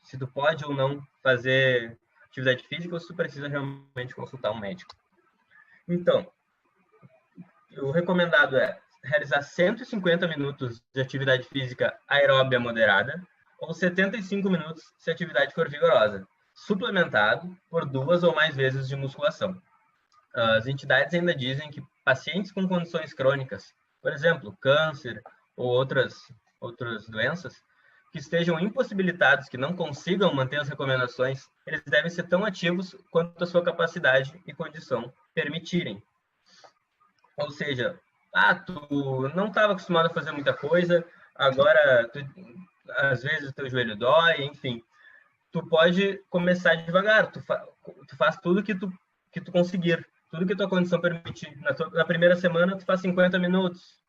se tu pode ou não fazer atividade física ou se tu precisa realmente consultar um médico. Então, o recomendado é realizar 150 minutos de atividade física aeróbia moderada ou 75 minutos se a atividade for vigorosa, suplementado por 2 ou mais vezes de musculação. As entidades ainda dizem que pacientes com condições crônicas, por exemplo, câncer ou outras doenças, que estejam impossibilitados, que não consigam manter as recomendações, eles devem ser tão ativos quanto a sua capacidade e condição permitirem. Ou seja, tu não estava acostumado a fazer muita coisa, agora às vezes o teu joelho dói, enfim. Tu pode começar devagar, tu faz tudo que tu conseguir, tudo que tua condição permitir. Na primeira semana tu faz 50 minutos,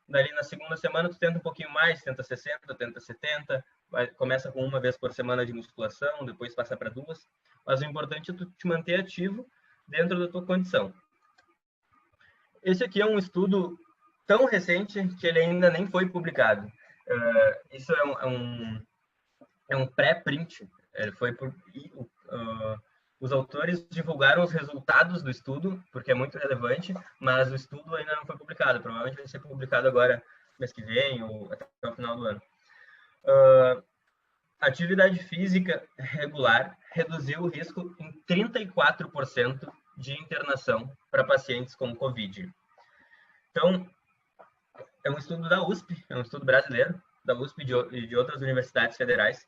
dali na segunda semana tu tenta um pouquinho mais, tenta 60, tenta 70, começa com 1 vez por semana de musculação, depois passa para 2, mas o importante é tu te manter ativo dentro da tua condição. Esse aqui é um estudo tão recente que ele ainda nem foi publicado. Isso é um pré-print. Os autores divulgaram os resultados do estudo, porque é muito relevante, mas o estudo ainda não foi publicado. Provavelmente vai ser publicado agora, mês que vem, ou até o final do ano. Atividade física regular reduziu o risco em 34% de internação para pacientes com Covid. Então, é um estudo da USP, é um estudo brasileiro, da USP e de outras universidades federais.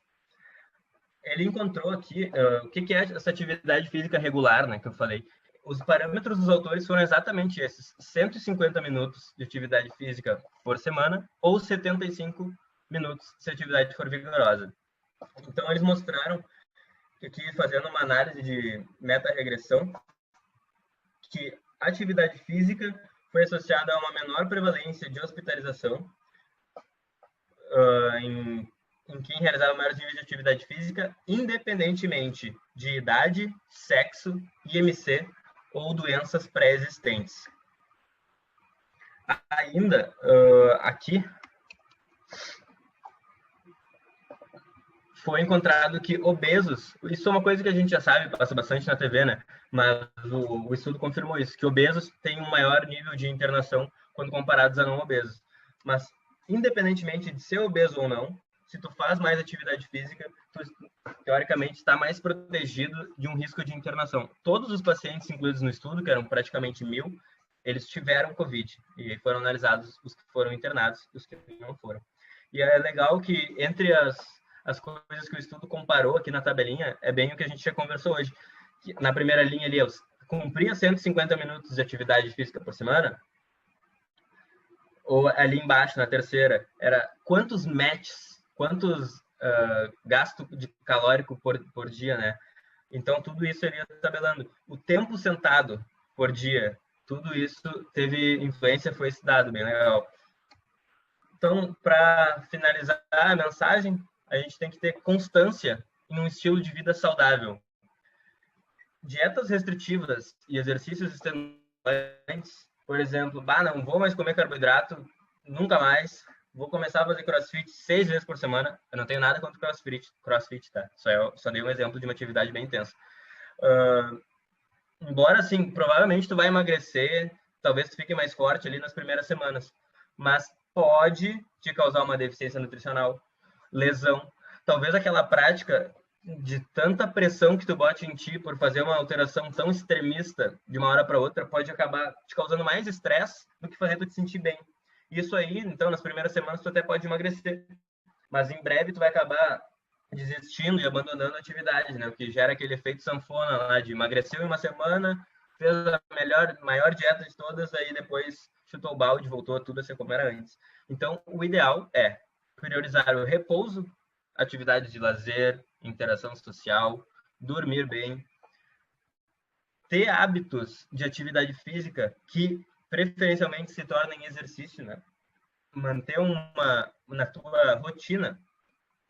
Ele encontrou aqui o que é essa atividade física regular, né, que eu falei. Os parâmetros dos autores foram exatamente esses: 150 minutos de atividade física por semana ou 75 minutos se a atividade for vigorosa. Então, eles mostraram aqui, fazendo uma análise de meta-regressão, que a atividade física foi associada a uma menor prevalência de hospitalização em quem realizava maiores níveis de atividade física, independentemente de idade, sexo, IMC ou doenças pré-existentes. Ainda, aqui, foi encontrado que obesos, isso é uma coisa que a gente já sabe, passa bastante na TV, né? Mas o estudo confirmou isso, que obesos têm um maior nível de internação quando comparados a não obesos. Mas, independentemente de ser obeso ou não, se tu faz mais atividade física, tu, teoricamente, está mais protegido de um risco de internação. Todos os pacientes incluídos no estudo, que eram praticamente 1.000, eles tiveram Covid, e foram analisados os que foram internados e os que não foram. E é legal que, entre as coisas que o estudo comparou aqui na tabelinha, é bem o que a gente já conversou hoje. Na primeira linha ali, cumpria 150 minutos de atividade física por semana, ou ali embaixo, na terceira, era quantos matches, quantos gasto de calórico por dia, né? Então, tudo isso ele ia tabelando. O tempo sentado por dia, tudo isso teve influência, foi esse dado, bem legal. Então, para finalizar a mensagem, a gente tem que ter constância em um estilo de vida saudável. Dietas restritivas e exercícios estimulantes por exemplo, não vou mais comer carboidrato, nunca mais, vou começar a fazer crossfit 6 vezes por semana. Eu não tenho nada contra crossfit, tá? Só dei um exemplo de uma atividade bem intensa. Embora, assim, provavelmente tu vai emagrecer, talvez tu fique mais forte ali nas primeiras semanas, mas pode te causar uma deficiência nutricional, lesão. Talvez aquela prática de tanta pressão que tu bote em ti por fazer uma alteração tão extremista de uma hora para outra pode acabar te causando mais estresse do que fazer tu te sentir bem. Isso aí, então, nas primeiras semanas tu até pode emagrecer, mas em breve tu vai acabar desistindo e abandonando a atividade, né? O que gera aquele efeito sanfona lá de emagreceu em uma semana, fez a maior dieta de todas, aí depois chutou o balde, voltou tudo a ser como era antes. Então, o ideal é priorizar o repouso, atividades de lazer, interação social, dormir bem, ter hábitos de atividade física que preferencialmente se tornem exercício, né? Manter na tua rotina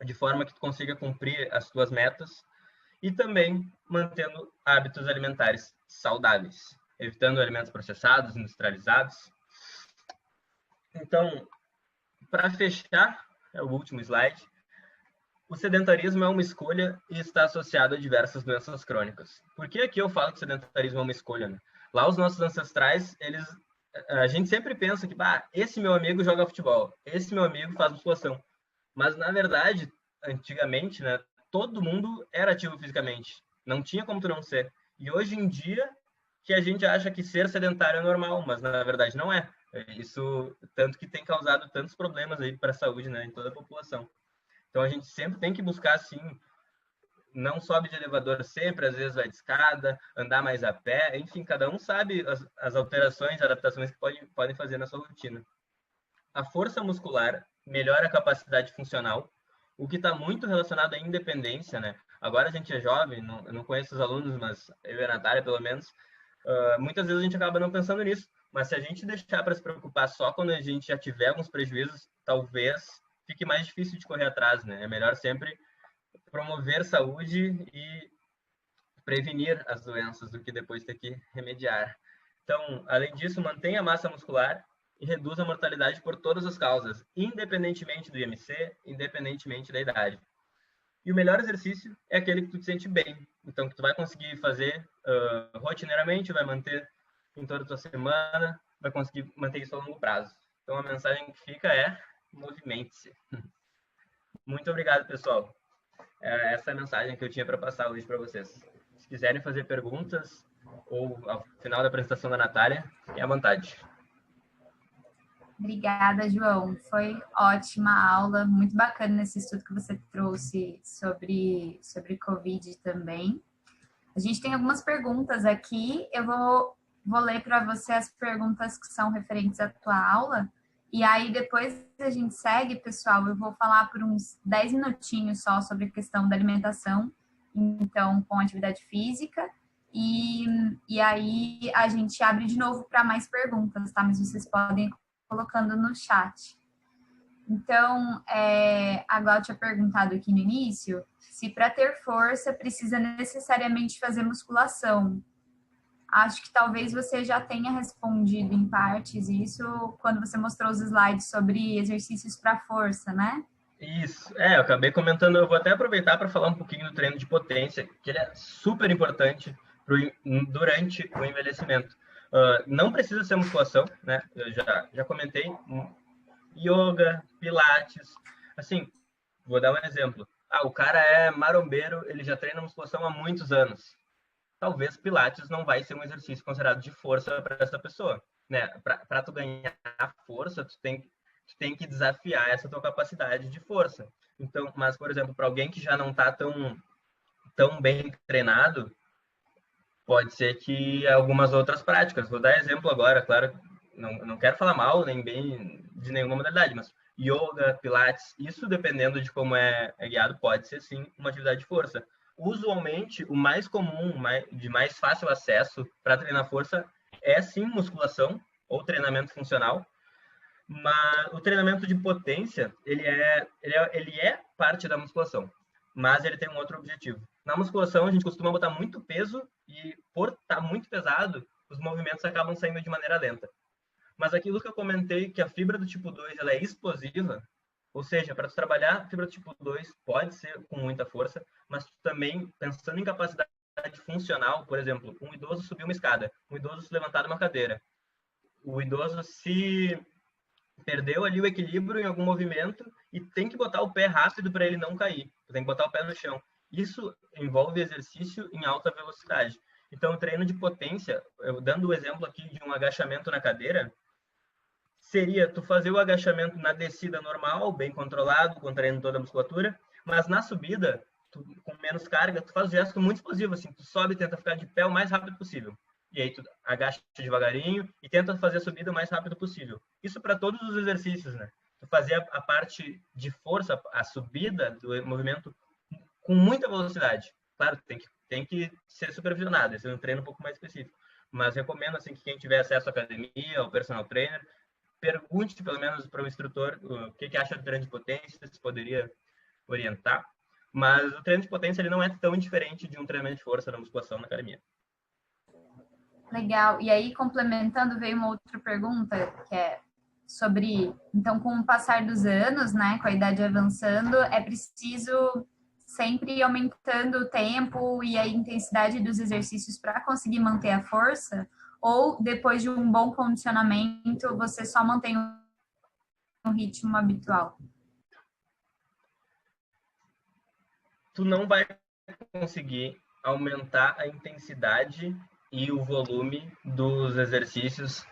de forma que tu consiga cumprir as tuas metas e também mantendo hábitos alimentares saudáveis, evitando alimentos processados, industrializados. Então, para fechar, é o último slide, o sedentarismo é uma escolha e está associado a diversas doenças crônicas. Por que aqui eu falo que o sedentarismo é uma escolha, né? Lá os nossos ancestrais, a gente sempre pensa que, esse meu amigo joga futebol, esse meu amigo faz musculação. Mas, na verdade, antigamente, né, todo mundo era ativo fisicamente. Não tinha como tu não ser. E hoje em dia, que a gente acha que ser sedentário é normal, mas na verdade não é. Isso, tanto que tem causado tantos problemas aí para a saúde, né, em toda a população. Então, a gente sempre tem que buscar, assim, não sobe de elevador sempre, às vezes vai de escada, andar mais a pé, enfim, cada um sabe as alterações, adaptações que podem fazer na sua rotina. A força muscular melhora a capacidade funcional, o que está muito relacionado à independência, né? Agora a gente é jovem, eu não conheço os alunos, mas eu e a Natália, pelo menos, muitas vezes a gente acaba não pensando nisso, mas se a gente deixar para se preocupar só quando a gente já tiver alguns prejuízos, talvez fique mais difícil de correr atrás, né? É melhor sempre promover saúde e prevenir as doenças do que depois ter que remediar. Então, além disso, mantenha a massa muscular e reduz a mortalidade por todas as causas, independentemente do IMC, independentemente da idade. E o melhor exercício é aquele que tu te sente bem. Então, que tu vai conseguir fazer rotineiramente, vai manter em toda a tua semana, vai conseguir manter isso a longo prazo. Então, a mensagem que fica é: movimente-se. Muito obrigado, pessoal. Essa é a mensagem que eu tinha para passar hoje para vocês. Se quiserem fazer perguntas ou ao final da apresentação da Natália, fiquem à vontade. Obrigada, João. Foi ótima a aula, muito bacana esse estudo que você trouxe sobre Covid também. A gente tem algumas perguntas aqui, eu vou ler para você as perguntas que são referentes à tua aula, e aí depois a gente segue, pessoal, eu vou falar por uns 10 minutinhos só sobre a questão da alimentação, então com atividade física, e aí a gente abre de novo para mais perguntas, tá? Mas vocês podem ir colocando no chat. Então, a Glau tinha perguntado aqui no início se para ter força precisa necessariamente fazer musculação. Acho que talvez você já tenha respondido em partes isso quando você mostrou os slides sobre exercícios para força, né? Isso, eu acabei comentando, eu vou até aproveitar para falar um pouquinho do treino de potência, que ele é super importante durante o envelhecimento. Não precisa ser musculação, né? Eu já comentei, yoga, pilates, assim, vou dar um exemplo. O cara é marombeiro, ele já treina musculação há muitos anos. Talvez pilates não vai ser um exercício considerado de força para essa pessoa, né? Para tu ganhar força, tu tem que desafiar essa tua capacidade de força. Então, mas por exemplo, para alguém que já não está tão bem treinado, pode ser que algumas outras práticas. Vou dar exemplo agora, claro, não quero falar mal nem bem de nenhuma modalidade, mas yoga, pilates, isso dependendo de como é guiado, pode ser sim uma atividade de força. Usualmente, o mais comum, de mais fácil acesso para treinar força é sim musculação ou treinamento funcional, mas o treinamento de potência, ele é parte da musculação, mas ele tem um outro objetivo. Na musculação, a gente costuma botar muito peso e, por estar muito pesado, os movimentos acabam saindo de maneira lenta. Mas aquilo que eu comentei, que a fibra do tipo 2 ela é explosiva, ou seja, para tu trabalhar a fibra do tipo 2 pode ser com muita força, mas tu também, pensando em capacidade funcional, por exemplo, um idoso subir uma escada, um idoso se levantar de uma cadeira, o idoso se perdeu ali o equilíbrio em algum movimento e tem que botar o pé rápido para ele não cair, tem que botar o pé no chão. Isso envolve exercício em alta velocidade. Então, o treino de potência, eu dando o exemplo aqui de um agachamento na cadeira, seria tu fazer o agachamento na descida normal, bem controlado, contraindo toda a musculatura, mas na subida, tu, com menos carga, tu faz um gesto muito explosivo, assim, tu sobe e tenta ficar de pé o mais rápido possível. E aí tu agacha devagarinho e tenta fazer a subida o mais rápido possível. Isso para todos os exercícios, né? Tu fazer a parte de força, a subida do movimento com muita velocidade. Claro, tem que ser supervisionado, esse é um treino um pouco mais específico. Mas recomendo, assim, que quem tiver acesso à academia, ao personal trainer, pergunte pelo menos para o instrutor o que acha do treino de potência, se poderia orientar. Mas o treino de potência ele não é tão diferente de um treinamento de força na musculação na academia. Legal. E aí, complementando, veio uma outra pergunta, que é sobre, então, com o passar dos anos, né, com a idade avançando, é preciso sempre ir aumentando o tempo e a intensidade dos exercícios para conseguir manter a força? Ou depois de um bom condicionamento, você só mantém um ritmo habitual? Tu não vai conseguir aumentar a intensidade e o volume dos exercícios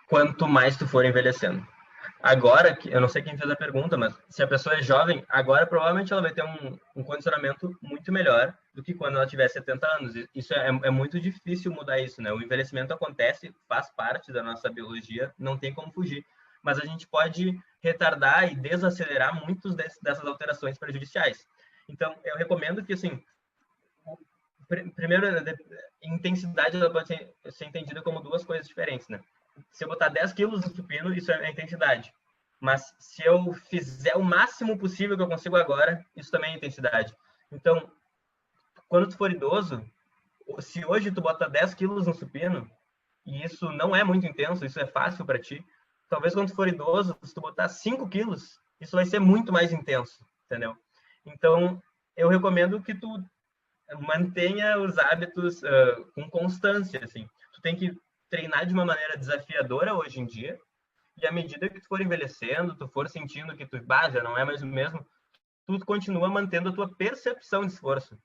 quanto mais tu for envelhecendo. Agora, eu não sei quem fez a pergunta, mas se a pessoa é jovem, agora provavelmente ela vai ter um condicionamento muito melhor do que quando ela tiver 70 anos. Isso é muito difícil mudar isso, né? O envelhecimento acontece, faz parte da nossa biologia, não tem como fugir. Mas a gente pode retardar e desacelerar muitas dessas alterações prejudiciais. Então, eu recomendo que, assim, primeiro, intensidade ela pode ser entendida como duas coisas diferentes, né? Se eu botar 10 quilos no supino, isso é intensidade. Mas se eu fizer o máximo possível que eu consigo agora, isso também é intensidade. Então, quando tu for idoso, se hoje tu bota 10 quilos no supino, e isso não é muito intenso, isso é fácil para ti, talvez quando tu for idoso, se tu botar 5 quilos, isso vai ser muito mais intenso, entendeu? Então, eu recomendo que tu mantenha os hábitos com constância, assim. Tu tem que treinar de uma maneira desafiadora hoje em dia, e à medida que tu for envelhecendo, tu for sentindo que tu já não é mais o mesmo, tu continua mantendo a tua percepção de esforço.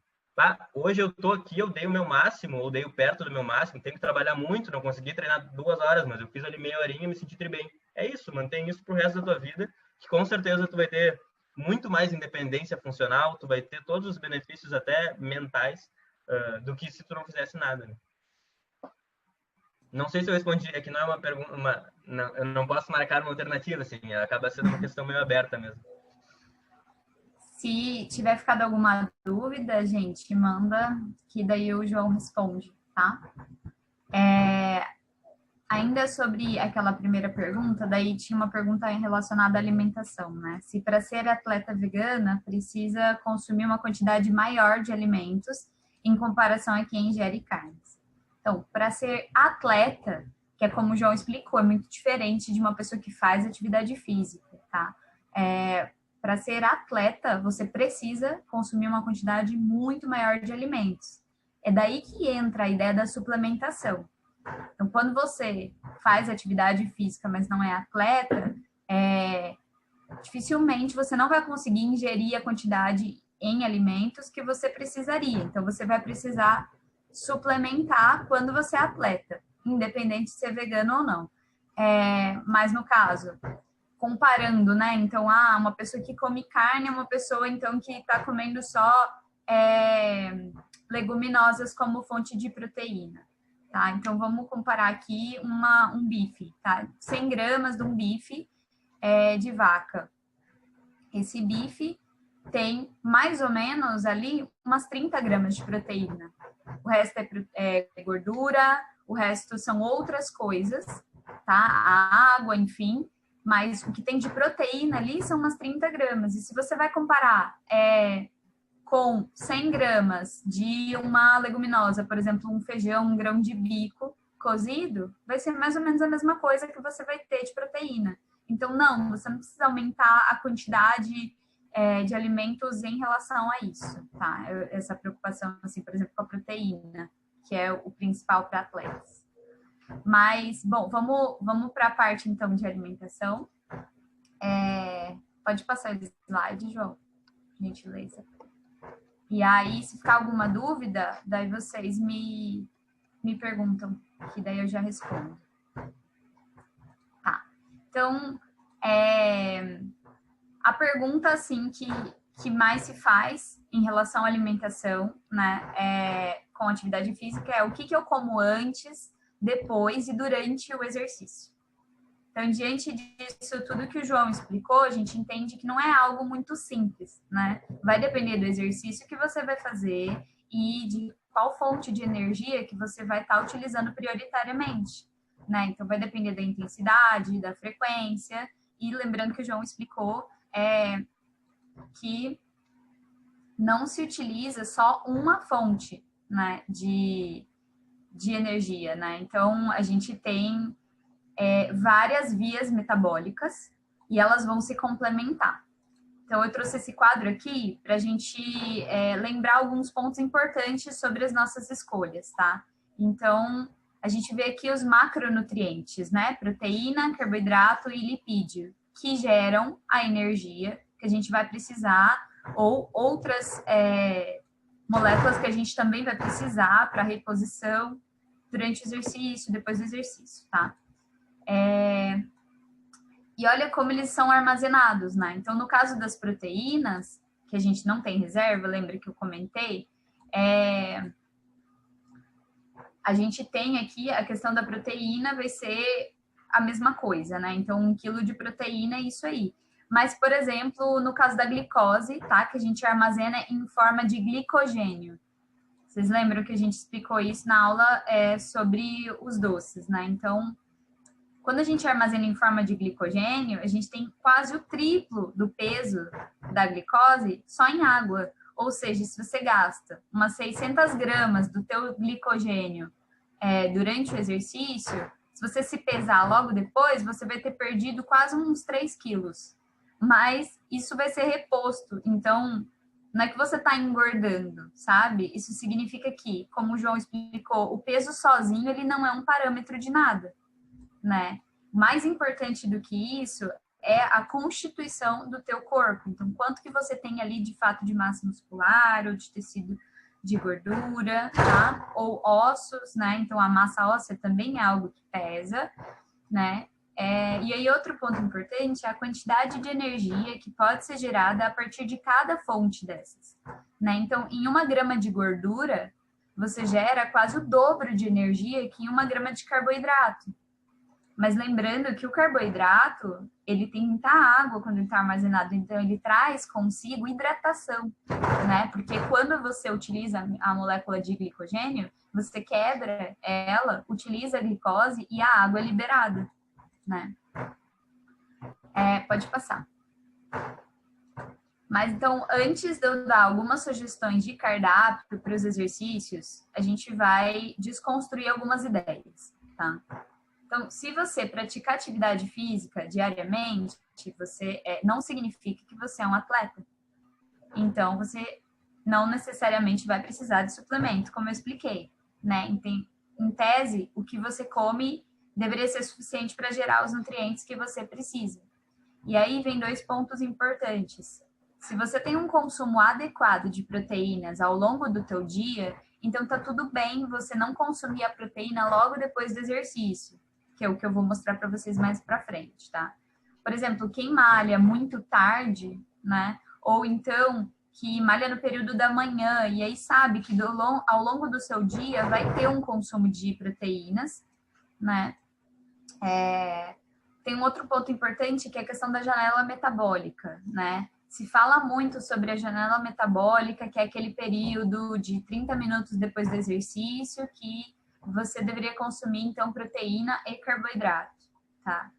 Hoje eu tô aqui, eu dei o meu máximo, ou dei perto do meu máximo, tenho que trabalhar muito, não consegui treinar 2 horas, mas eu fiz ali meia horinha e me senti bem. É isso, mantém isso pro resto da tua vida, que com certeza tu vai ter muito mais independência funcional, tu vai ter todos os benefícios até mentais do que se tu não fizesse nada. Né? Não sei se eu respondi, é que não é uma pergunta, eu não posso marcar uma alternativa, assim, acaba sendo uma questão meio aberta mesmo. Se tiver ficado alguma dúvida, gente, manda, que daí o João responde, tá? Ainda sobre aquela primeira pergunta, daí tinha uma pergunta relacionada à alimentação, né? Se para ser atleta vegana precisa consumir uma quantidade maior de alimentos em comparação a quem ingere carnes. Então, para ser atleta, que é como o João explicou, é muito diferente de uma pessoa que faz atividade física, tá? Para ser atleta, você precisa consumir uma quantidade muito maior de alimentos. É daí que entra a ideia da suplementação. Então, quando você faz atividade física, mas não é atleta, dificilmente você não vai conseguir ingerir a quantidade em alimentos que você precisaria. Então, você vai precisar suplementar quando você é atleta, independente de ser vegano ou não. Mas no caso, comparando, né? Então, uma pessoa que come carne é uma pessoa, então, que está comendo só leguminosas como fonte de proteína. Tá? Então, vamos comparar aqui um bife, tá? 100 gramas de um bife de vaca. Esse bife tem mais ou menos ali umas 30 gramas de proteína. O resto é gordura, o resto são outras coisas, tá? A água, enfim. Mas o que tem de proteína ali são umas 30 gramas. E se você vai comparar com 100 gramas de uma leguminosa, por exemplo, um feijão, um grão de bico, cozido, vai ser mais ou menos a mesma coisa que você vai ter de proteína. Então, não, você não precisa aumentar a quantidade de alimentos em relação a isso, tá? Essa preocupação, assim, por exemplo, com a proteína, que é o principal para atletas. Mas, bom, vamos para a parte, então, de alimentação. Pode passar o slide, João, gentileza. E aí, se ficar alguma dúvida, daí vocês me perguntam, que daí eu já respondo. Tá. Então, a pergunta, assim, que mais se faz em relação à alimentação, né, com atividade física é o que eu como antes, depois e durante o exercício. Então, diante disso, tudo que o João explicou, a gente entende que não é algo muito simples, né? Vai depender do exercício que você vai fazer e de qual fonte de energia que você vai estar utilizando prioritariamente, né? Então, vai depender da intensidade, da frequência, e lembrando que o João explicou que não se utiliza só uma fonte, né, de energia, né? Então, a gente tem várias vias metabólicas e elas vão se complementar. Então, eu trouxe esse quadro aqui para a gente lembrar alguns pontos importantes sobre as nossas escolhas, tá? Então, a gente vê aqui os macronutrientes, né? Proteína, carboidrato e lipídio, que geram a energia que a gente vai precisar ou outras moléculas que a gente também vai precisar para reposição durante o exercício, depois do exercício, tá? E olha como eles são armazenados, né? Então, no caso das proteínas, que a gente não tem reserva, lembra que eu comentei? A gente tem aqui a questão da proteína, vai ser a mesma coisa, né? Então, 1 quilo de proteína é isso aí. Mas, por exemplo, no caso da glicose, tá? Que a gente armazena em forma de glicogênio. Vocês lembram que a gente explicou isso na aula sobre os doces, né? Então, quando a gente armazena em forma de glicogênio, a gente tem quase o triplo do peso da glicose só em água. Ou seja, se você gasta umas 600 gramas do teu glicogênio durante o exercício, se você se pesar logo depois, você vai ter perdido quase uns 3 quilos. Mas isso vai ser reposto. Então, não é que você está engordando, sabe? Isso significa que, como o João explicou, o peso sozinho ele não é um parâmetro de nada, né? Mais importante do que isso é a constituição do teu corpo. Então, quanto que você tem ali de fato de massa muscular ou de tecido de gordura, tá? Ou ossos, né? Então, a massa óssea também é algo que pesa, né? E aí, outro ponto importante é a quantidade de energia que pode ser gerada a partir de cada fonte dessas, né? Então, em 1 grama de gordura, você gera quase o dobro de energia que em 1 grama de carboidrato. Mas lembrando que o carboidrato, ele tem muita água quando ele está armazenado, então ele traz consigo hidratação, né? Porque quando você utiliza a molécula de glicogênio, você quebra ela, utiliza a glicose e a água é liberada, né? Pode passar. Mas então, antes de eu dar algumas sugestões de cardápio para os exercícios, a gente vai desconstruir algumas ideias, tá? Então, se você praticar atividade física diariamente, você não significa que você é um atleta. Então, você não necessariamente vai precisar de suplemento, como eu expliquei, né? Em tese, o que você come deveria ser suficiente para gerar os nutrientes que você precisa. E aí vem 2 pontos importantes. Se você tem um consumo adequado de proteínas ao longo do teu dia, então tá tudo bem você não consumir a proteína logo depois do exercício, que é o que eu vou mostrar para vocês mais para frente, tá? Por exemplo, quem malha muito tarde, né? Ou então que malha no período da manhã e aí sabe que ao longo do seu dia vai ter um consumo de proteínas, né? Tem um outro ponto importante que é a questão da janela metabólica, né? Se fala muito sobre a janela metabólica, que é aquele período de 30 minutos depois do exercício que você deveria consumir, então, proteína e carboidrato, tá?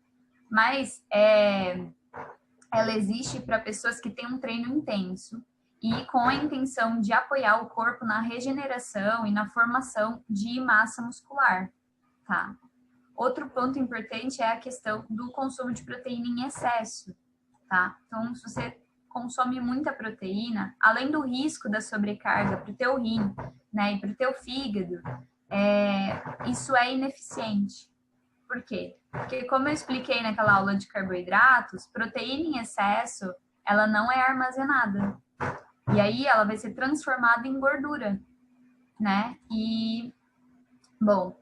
Mas ela existe para pessoas que têm um treino intenso e com a intenção de apoiar o corpo na regeneração e na formação de massa muscular, tá? Outro ponto importante é a questão do consumo de proteína em excesso, tá? Então, se você consome muita proteína, além do risco da sobrecarga para o teu rim, né, e para o teu fígado, isso é ineficiente. Por quê? Porque, como eu expliquei naquela aula de carboidratos, proteína em excesso, ela não é armazenada. E aí, ela vai ser transformada em gordura, né? E, bom,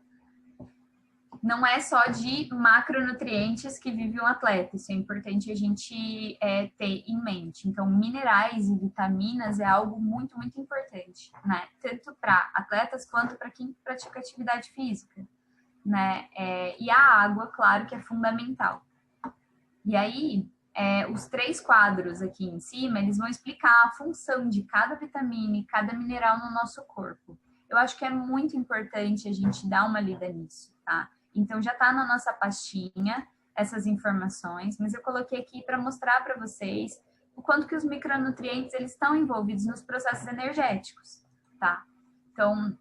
não é só de macronutrientes que vive um atleta, isso é importante a gente ter em mente. Então, minerais e vitaminas é algo muito, muito importante, né? Tanto para atletas quanto para quem pratica atividade física, né? E a água, claro que é fundamental. E aí, os 3 quadros aqui em cima, eles vão explicar a função de cada vitamina e cada mineral no nosso corpo. Eu acho que é muito importante a gente dar uma lida nisso, tá? Então, já está na nossa pastinha essas informações, mas eu coloquei aqui para mostrar para vocês o quanto que os micronutrientes eles estão envolvidos nos processos energéticos, tá? Então,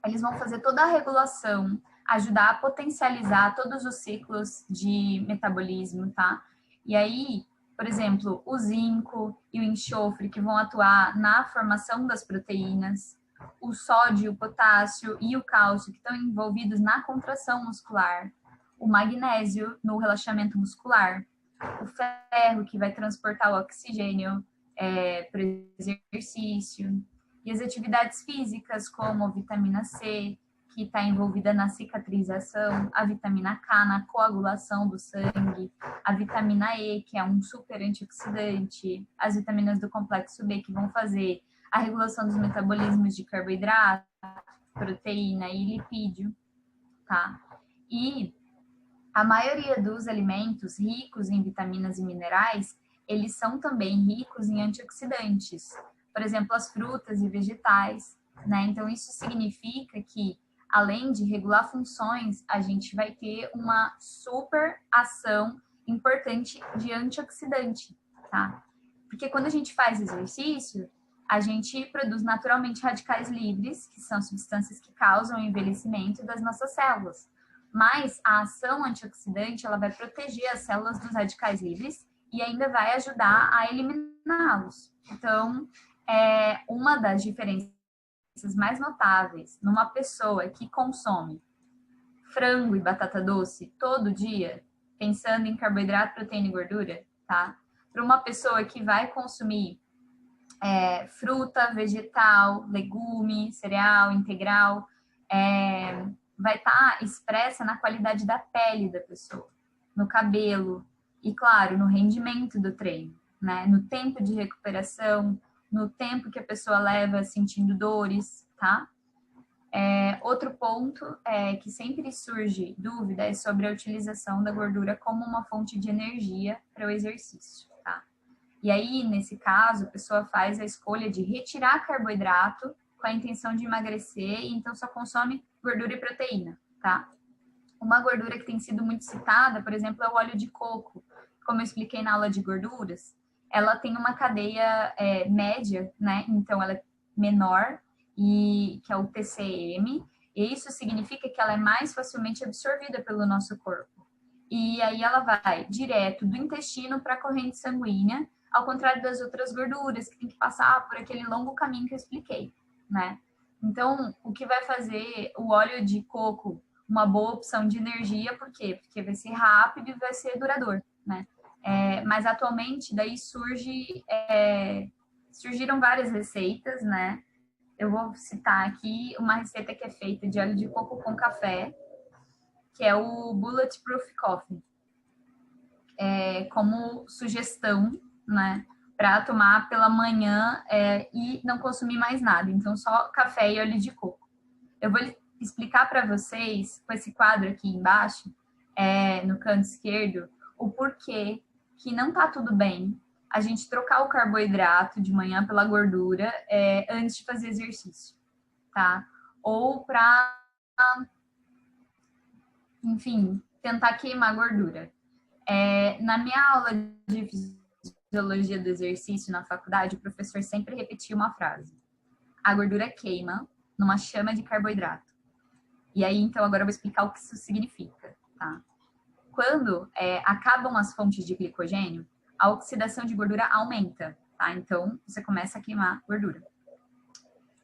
eles vão fazer toda a regulação, ajudar a potencializar todos os ciclos de metabolismo, tá? E aí, por exemplo, o zinco e o enxofre que vão atuar na formação das proteínas, o sódio, o potássio e o cálcio que estão envolvidos na contração muscular, o magnésio no relaxamento muscular, o ferro que vai transportar o oxigênio para o exercício, e as atividades físicas como a vitamina C, que está envolvida na cicatrização, a vitamina K na coagulação do sangue, a vitamina E, que é um super antioxidante, as vitaminas do complexo B, que vão fazer a regulação dos metabolismos de carboidrato, proteína e lipídio, tá? E a maioria dos alimentos ricos em vitaminas e minerais, eles são também ricos em antioxidantes. Por exemplo, as frutas e vegetais, né? Então, isso significa que, além de regular funções, a gente vai ter uma super ação importante de antioxidante, tá? Porque quando a gente faz exercício, a gente produz naturalmente radicais livres, que são substâncias que causam o envelhecimento das nossas células. Mas a ação antioxidante, ela vai proteger as células dos radicais livres e ainda vai ajudar a eliminá-los. Então, uma das diferenças mais notáveis numa pessoa que consome frango e batata doce todo dia, pensando em carboidrato, proteína e gordura, tá? Para uma pessoa que vai consumir fruta, vegetal, legume, cereal, integral, vai estar expressa na qualidade da pele da pessoa, no cabelo e, claro, no rendimento do treino, né? No tempo de recuperação, no tempo que a pessoa leva sentindo dores, tá? Outro ponto que sempre surge dúvida é sobre a utilização da gordura como uma fonte de energia para o exercício, tá? E aí, nesse caso, a pessoa faz a escolha de retirar carboidrato com a intenção de emagrecer e então só consome gordura e proteína, tá? Uma gordura que tem sido muito citada, por exemplo, é o óleo de coco. Como eu expliquei na aula de gorduras, ela tem uma cadeia média, né? Então, ela é menor, que é o TCM, e isso significa que ela é mais facilmente absorvida pelo nosso corpo. E aí ela vai direto do intestino para a corrente sanguínea, ao contrário das outras gorduras, que tem que passar por aquele longo caminho que eu expliquei, né? Então, o que vai fazer o óleo de coco uma boa opção de energia, por quê? Porque vai ser rápido e vai ser duradouro, né? Mas atualmente, daí surgiram várias receitas, né? Eu vou citar aqui uma receita que é feita de óleo de coco com café, que é o Bulletproof Coffee, como sugestão, né, para tomar pela manhã e não consumir mais nada. Então, só café e óleo de coco. Eu vou explicar para vocês, com esse quadro aqui embaixo, no canto esquerdo, o porquê que não tá tudo bem a gente trocar o carboidrato de manhã pela gordura antes de fazer exercício, tá? Ou para, enfim, tentar queimar gordura. Na minha aula de fisiologia do exercício na faculdade, o professor sempre repetia uma frase: a gordura queima numa chama de carboidrato. E aí, então, agora eu vou explicar o que isso significa, tá? Quando acabam as fontes de glicogênio, a oxidação de gordura aumenta, tá? Então, você começa a queimar gordura.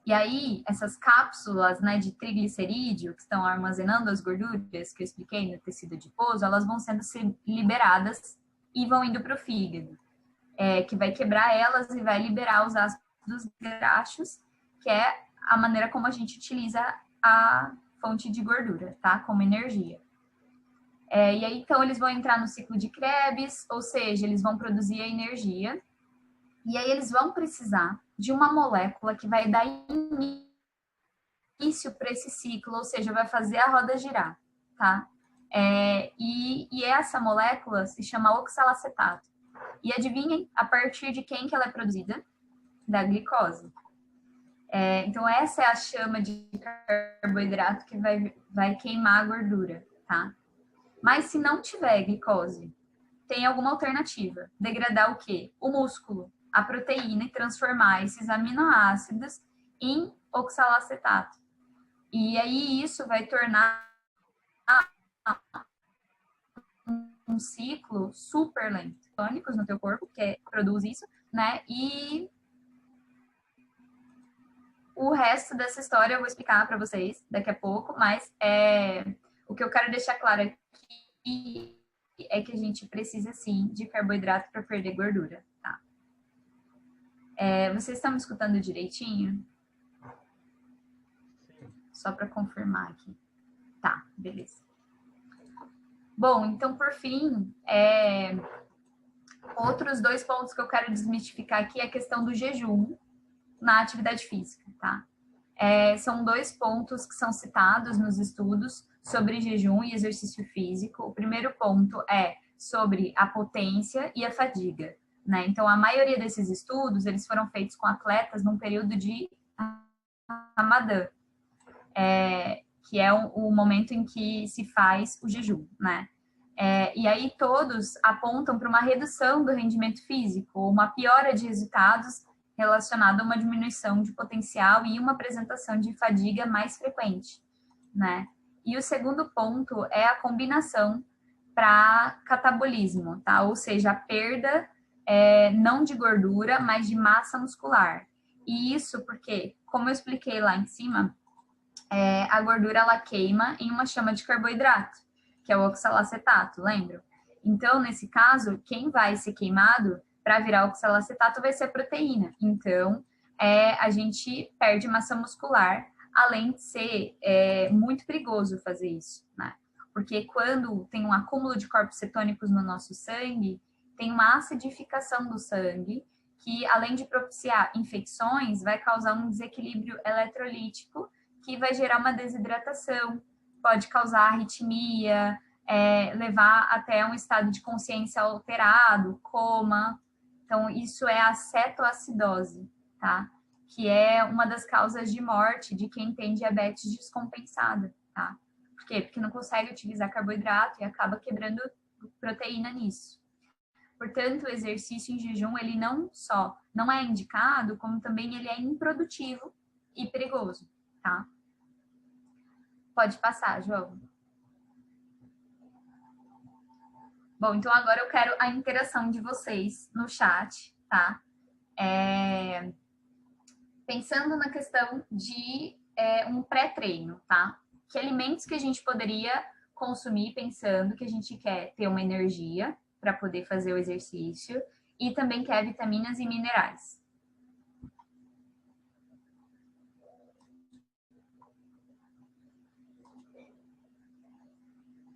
E aí, essas cápsulas, né, de triglicerídeo, que estão armazenando as gorduras que eu expliquei no tecido adiposo, elas vão sendo liberadas e vão indo para o fígado, que vai quebrar elas e vai liberar os ácidos graxos, que é a maneira como a gente utiliza a fonte de gordura, tá? Como energia. E aí, então, eles vão entrar no ciclo de Krebs, ou seja, eles vão produzir a energia, e aí eles vão precisar de uma molécula que vai dar início para esse ciclo, ou seja, vai fazer a roda girar, tá? E essa molécula se chama oxalacetato. E adivinhem a partir de quem que ela é produzida? Da glicose. Então, essa é a chama de carboidrato que vai queimar a gordura, tá? Mas se não tiver glicose, tem alguma alternativa. Degradar o quê? O músculo, a proteína e transformar esses aminoácidos em oxalacetato. E aí isso vai tornar um ciclo super lento. Tônicos no teu corpo, que produz isso, né? E o resto dessa história eu vou explicar para vocês daqui a pouco, mas o que eu quero deixar claro aqui é que a gente precisa, sim, de carboidrato para perder gordura, tá? Vocês estão me escutando direitinho? Só para confirmar aqui. Tá, beleza. Bom, então, por fim, outros 2 pontos que eu quero desmistificar aqui é a questão do jejum na atividade física, tá? São 2 pontos que são citados nos estudos sobre jejum e exercício físico. O primeiro ponto é sobre a potência e a fadiga, né? Então, a maioria desses estudos, eles foram feitos com atletas num período de Ramadã, que é o momento em que se faz o jejum, né? E aí todos apontam para uma redução do rendimento físico, uma piora de resultados relacionada a uma diminuição de potencial e uma apresentação de fadiga mais frequente, né? E o segundo ponto é a combinação para catabolismo, tá? Ou seja, a perda não de gordura, mas de massa muscular. E isso porque, como eu expliquei lá em cima, a gordura ela queima em uma chama de carboidrato, que é o oxalacetato, lembra? Então, nesse caso, quem vai ser queimado para virar oxalacetato vai ser a proteína. Então, a gente perde massa muscular, além de ser muito perigoso fazer isso, né? Porque quando tem um acúmulo de corpos cetônicos no nosso sangue, tem uma acidificação do sangue, que além de propiciar infecções, vai causar um desequilíbrio eletrolítico, que vai gerar uma desidratação, pode causar arritmia, levar até um estado de consciência alterado, coma. Então, isso é a cetoacidose, tá? Que é uma das causas de morte de quem tem diabetes descompensada, tá? Por quê? Porque não consegue utilizar carboidrato e acaba quebrando proteína nisso. Portanto, o exercício em jejum, ele não só não é indicado, como também ele é improdutivo e perigoso, tá? Pode passar, João. Bom, então agora eu quero a interação de vocês no chat, tá? Pensando na questão de um pré-treino, tá? Que alimentos que a gente poderia consumir pensando que a gente quer ter uma energia para poder fazer o exercício e também quer vitaminas e minerais.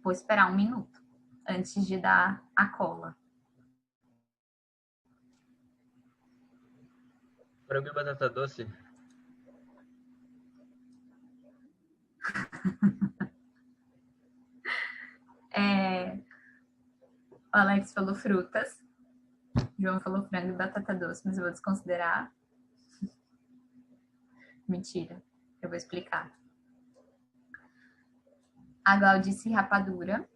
Vou esperar 1 minuto antes de dar a cola. Frango e batata doce. O Alex falou frutas. O João falou frango e batata doce, mas eu vou desconsiderar. Mentira, eu vou explicar. A Glau disse rapadura.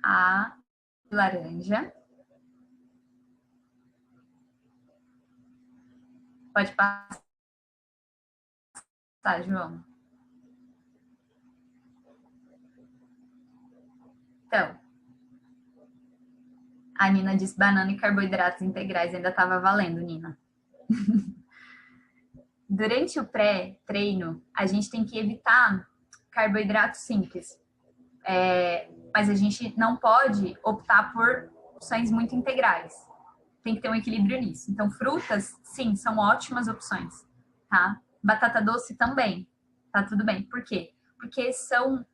A laranja. Pode passar. Tá, João. Então, a Nina disse banana e carboidratos integrais. Ainda estava valendo, Nina. Durante o pré-treino, a gente tem que evitar carboidratos simples. Mas a gente não pode optar por opções muito integrais. Tem que ter um equilíbrio nisso. Então, frutas, sim, são ótimas opções, tá? Batata doce também, tá tudo bem. Por quê? Porque são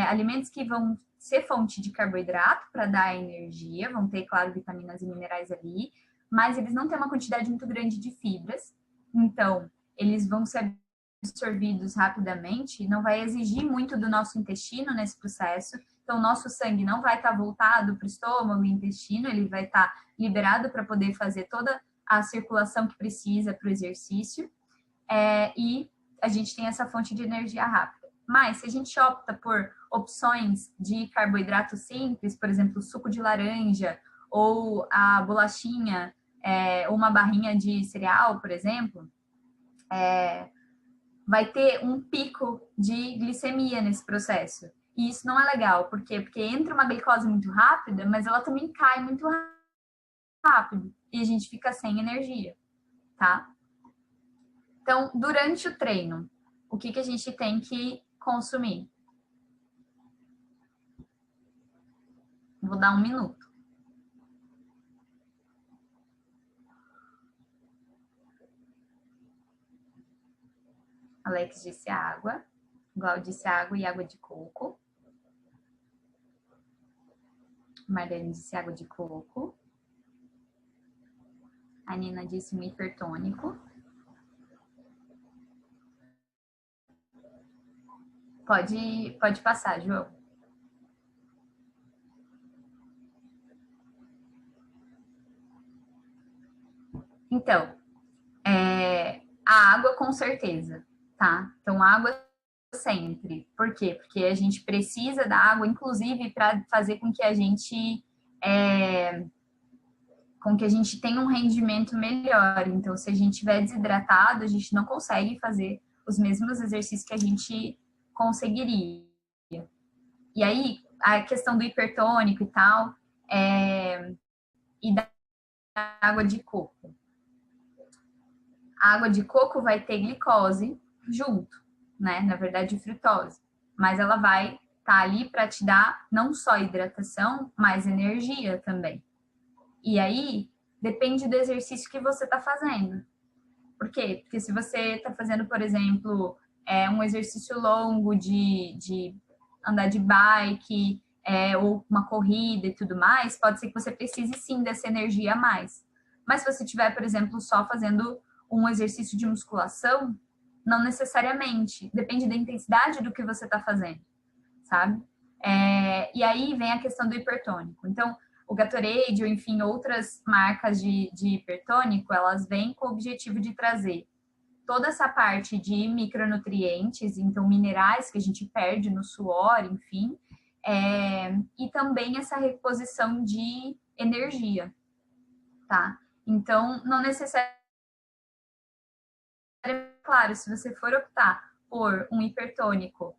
alimentos que vão ser fonte de carboidrato para dar energia, vão ter, claro, vitaminas e minerais ali, mas eles não têm uma quantidade muito grande de fibras, então eles vão ser absorvidos rapidamente, não vai exigir muito do nosso intestino nesse processo, então o nosso sangue não vai estar voltado para o estômago e intestino, ele vai estar liberado para poder fazer toda a circulação que precisa para o exercício, e a gente tem essa fonte de energia rápida. Mas se a gente opta por opções de carboidrato simples, por exemplo, suco de laranja ou a bolachinha, ou uma barrinha de cereal, por exemplo, vai ter um pico de glicemia nesse processo. E isso não é legal. Por quê? Porque entra uma glicose muito rápida, mas ela também cai muito rápido. E a gente fica sem energia, tá? Então, durante o treino, o que a gente tem que consumir? Vou dar 1 minuto. Alex disse água. Glau disse água e água de coco. Marlene disse água de coco. A Nina disse um hipertônico. Pode passar, João. Então, a água com certeza, tá? Então, água sempre. Por quê? Porque a gente precisa da água, inclusive, para fazer com que a gente tenha um rendimento melhor. Então, se a gente estiver desidratado, a gente não consegue fazer os mesmos exercícios que a gente conseguiria. E aí, a questão do hipertônico e tal, e da água de coco. A água de coco vai ter glicose junto, né? Na verdade, frutose. Mas ela vai estar ali para te dar não só hidratação, mas energia também. E aí, depende do exercício que você está fazendo. Por quê? Porque se você está fazendo, por exemplo, um exercício longo de andar de bike, ou uma corrida e tudo mais, pode ser que você precise sim dessa energia a mais. Mas se você estiver, por exemplo, só fazendo um exercício de musculação, não necessariamente. Depende da intensidade do que você está fazendo, sabe? E aí vem a questão do hipertônico. Então, o Gatorade, ou enfim, outras marcas de hipertônico, elas vêm com o objetivo de trazer toda essa parte de micronutrientes, então minerais que a gente perde no suor, enfim, e também essa reposição de energia, tá? Então, não necessariamente, claro, se você for optar por um hipertônico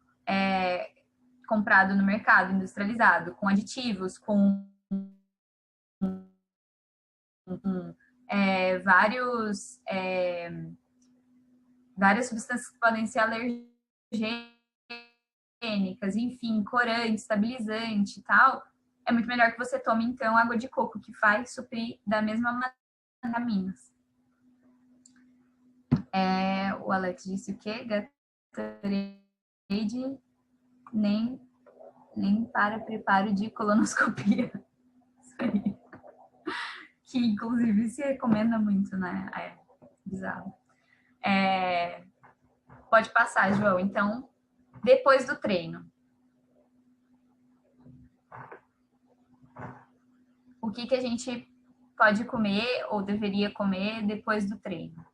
comprado no mercado, industrializado, com aditivos, com várias substâncias que podem ser alergênicas, enfim, corante, estabilizante e tal, é muito melhor que você tome, então, água de coco, que faz suprir da mesma maneira vitaminas. O Alex disse o quê? Gatorade nem para preparo de colonoscopia. Isso aí. Que, inclusive, se recomenda muito, né? Bizarro. Pode passar, João. Então, depois do treino, o que a gente pode comer ou deveria comer depois do treino?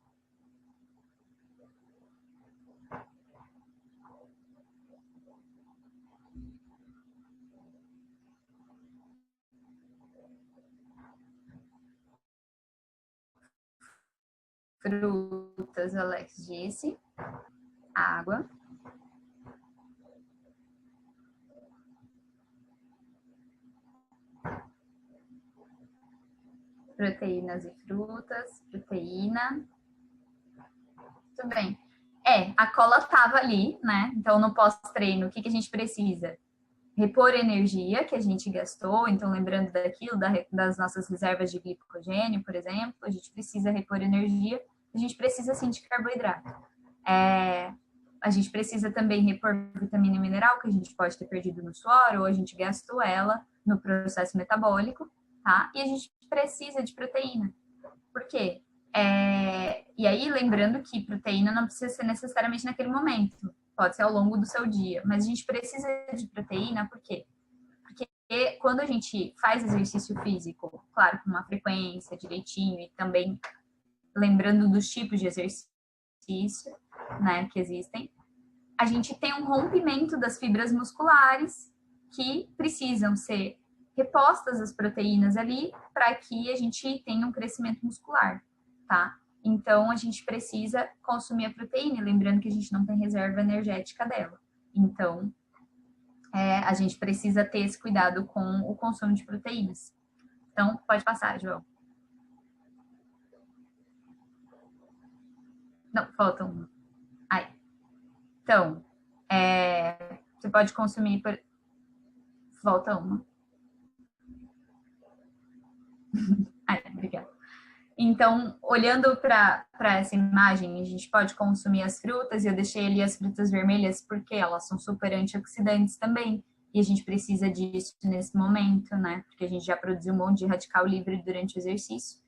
Frutas, Alex disse. água, proteínas e frutas, proteína. Tudo bem. A cola estava ali, né? Então, no pós-treino, o que a gente precisa? Repor energia que a gente gastou. Então, lembrando daquilo, das nossas reservas de glicogênio, por exemplo, a gente precisa repor energia. A gente precisa, sim, de carboidrato. A gente precisa também repor vitamina e mineral, que a gente pode ter perdido no suor, ou a gente gastou ela no processo metabólico, tá? E a gente precisa de proteína. Por quê? E aí, lembrando que proteína não precisa ser necessariamente naquele momento, pode ser ao longo do seu dia, mas a gente precisa de proteína, por quê? Porque quando a gente faz exercício físico, claro, com uma frequência direitinho e também lembrando dos tipos de exercício, né, que existem, a gente tem um rompimento das fibras musculares que precisam ser repostas as proteínas ali para que a gente tenha um crescimento muscular, tá? Então, a gente precisa consumir a proteína, lembrando que a gente não tem reserva energética dela. Então, a gente precisa ter esse cuidado com o consumo de proteínas. Então, pode passar, João. Não, falta uma. Aí. Então, você pode consumir... Volta uma. Obrigada. Então, olhando para essa imagem, a gente pode consumir as frutas, e eu deixei ali as frutas vermelhas porque elas são super antioxidantes também, e a gente precisa disso nesse momento, né? Porque a gente já produziu um monte de radical livre durante o exercício.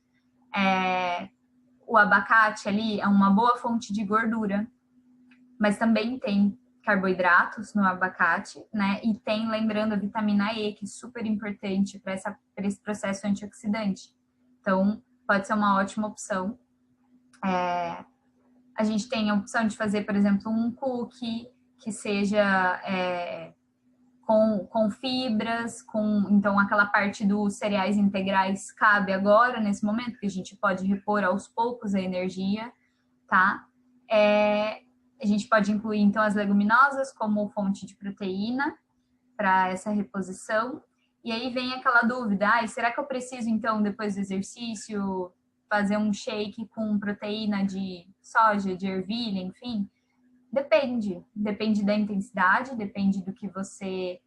O abacate ali é uma boa fonte de gordura, mas também tem carboidratos no abacate, né? E tem, lembrando, a vitamina E, que é super importante para esse processo antioxidante. Então, pode ser uma ótima opção. A gente tem a opção de fazer, por exemplo, um cookie que seja com fibras, então aquela parte dos cereais integrais cabe agora, nesse momento, que a gente pode repor aos poucos a energia, tá? A gente pode incluir, então, as leguminosas como fonte de proteína para essa reposição. E aí vem aquela dúvida, será que eu preciso, então, depois do exercício, fazer um shake com proteína de soja, de ervilha, enfim? Depende da intensidade, depende do que você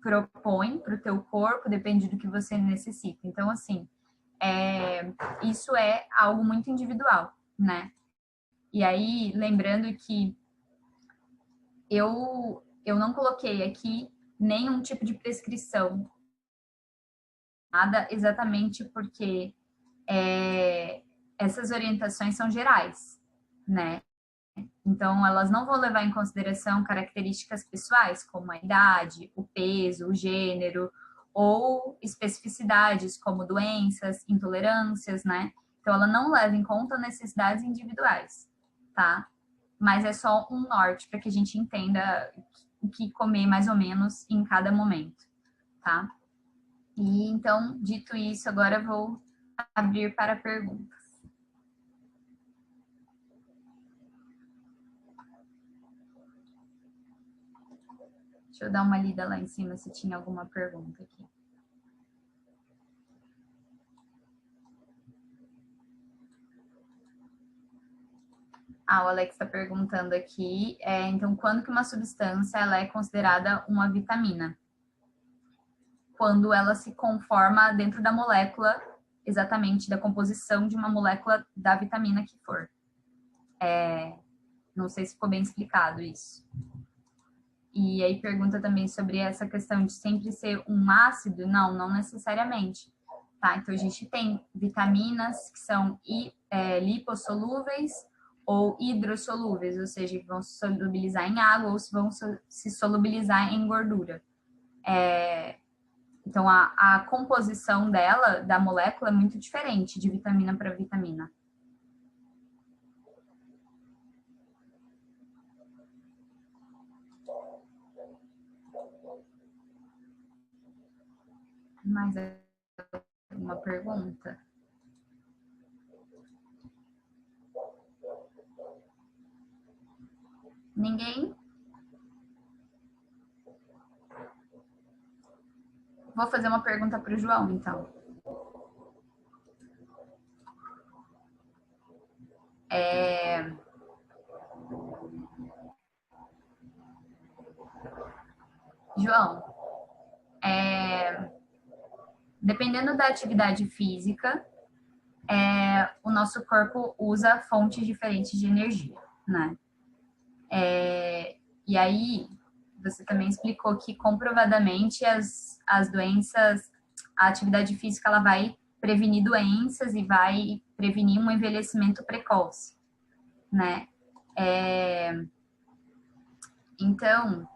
propõe para o teu corpo, depende do que você necessita. Então, assim, isso é algo muito individual, né? E aí, lembrando que eu não coloquei aqui nenhum tipo de prescrição, nada, exatamente porque essas orientações são gerais, né? Então, elas não vão levar em consideração características pessoais, como a idade, o peso, o gênero, ou especificidades, como doenças, intolerâncias, né? Então, ela não leva em conta necessidades individuais, tá? Mas é só um norte para que a gente entenda o que comer mais ou menos em cada momento, tá? E então, dito isso, agora eu vou abrir para perguntas. Deixa eu dar uma lida lá em cima se tinha alguma pergunta aqui. O Alex está perguntando aqui, então, quando que uma substância ela é considerada uma vitamina? Quando ela se conforma dentro da molécula, exatamente da composição de uma molécula da vitamina que for. Não sei se ficou bem explicado isso. E aí pergunta também sobre essa questão de sempre ser um ácido. Não necessariamente. Tá? Então, a gente tem vitaminas que são lipossolúveis ou hidrossolúveis, ou seja, que vão se solubilizar em água ou vão se solubilizar em gordura. Então, a composição dela, da molécula, é muito diferente de vitamina para vitamina. Mais alguma pergunta? Ninguém? Vou fazer uma pergunta para o João, então. João, dependendo da atividade física, o nosso corpo usa fontes diferentes de energia, né? E aí, você também explicou que comprovadamente as doenças, a atividade física, ela vai prevenir doenças e vai prevenir um envelhecimento precoce, né? Então,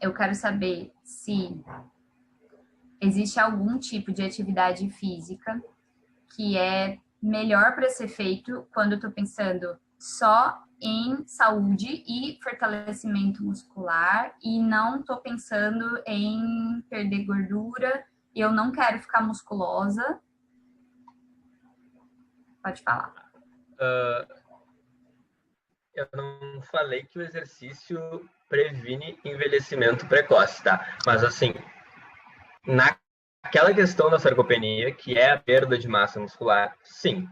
eu quero saber se existe algum tipo de atividade física que é melhor para ser feito quando eu estou pensando só em saúde e fortalecimento muscular e não estou pensando em perder gordura e eu não quero ficar musculosa. Pode falar. Eu não falei que o exercício previne envelhecimento precoce, tá? Mas assim, naquela questão da sarcopenia, que é a perda de massa muscular, sim,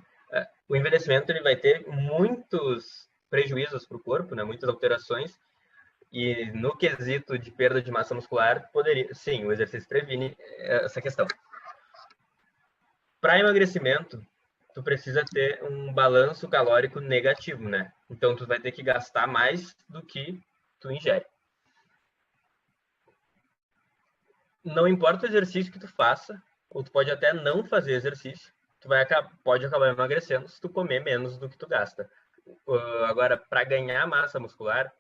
o envelhecimento ele vai ter muitos prejuízos para o corpo, né? Muitas alterações, e no quesito de perda de massa muscular, poderia, sim, o exercício previne essa questão. Para emagrecimento, tu precisa ter um balanço calórico negativo, né? Então tu vai ter que gastar mais do que tu ingere. Não importa o exercício que tu faça, ou tu pode até não fazer exercício, pode acabar emagrecendo se tu comer menos do que tu gasta. Agora, para ganhar massa muscular,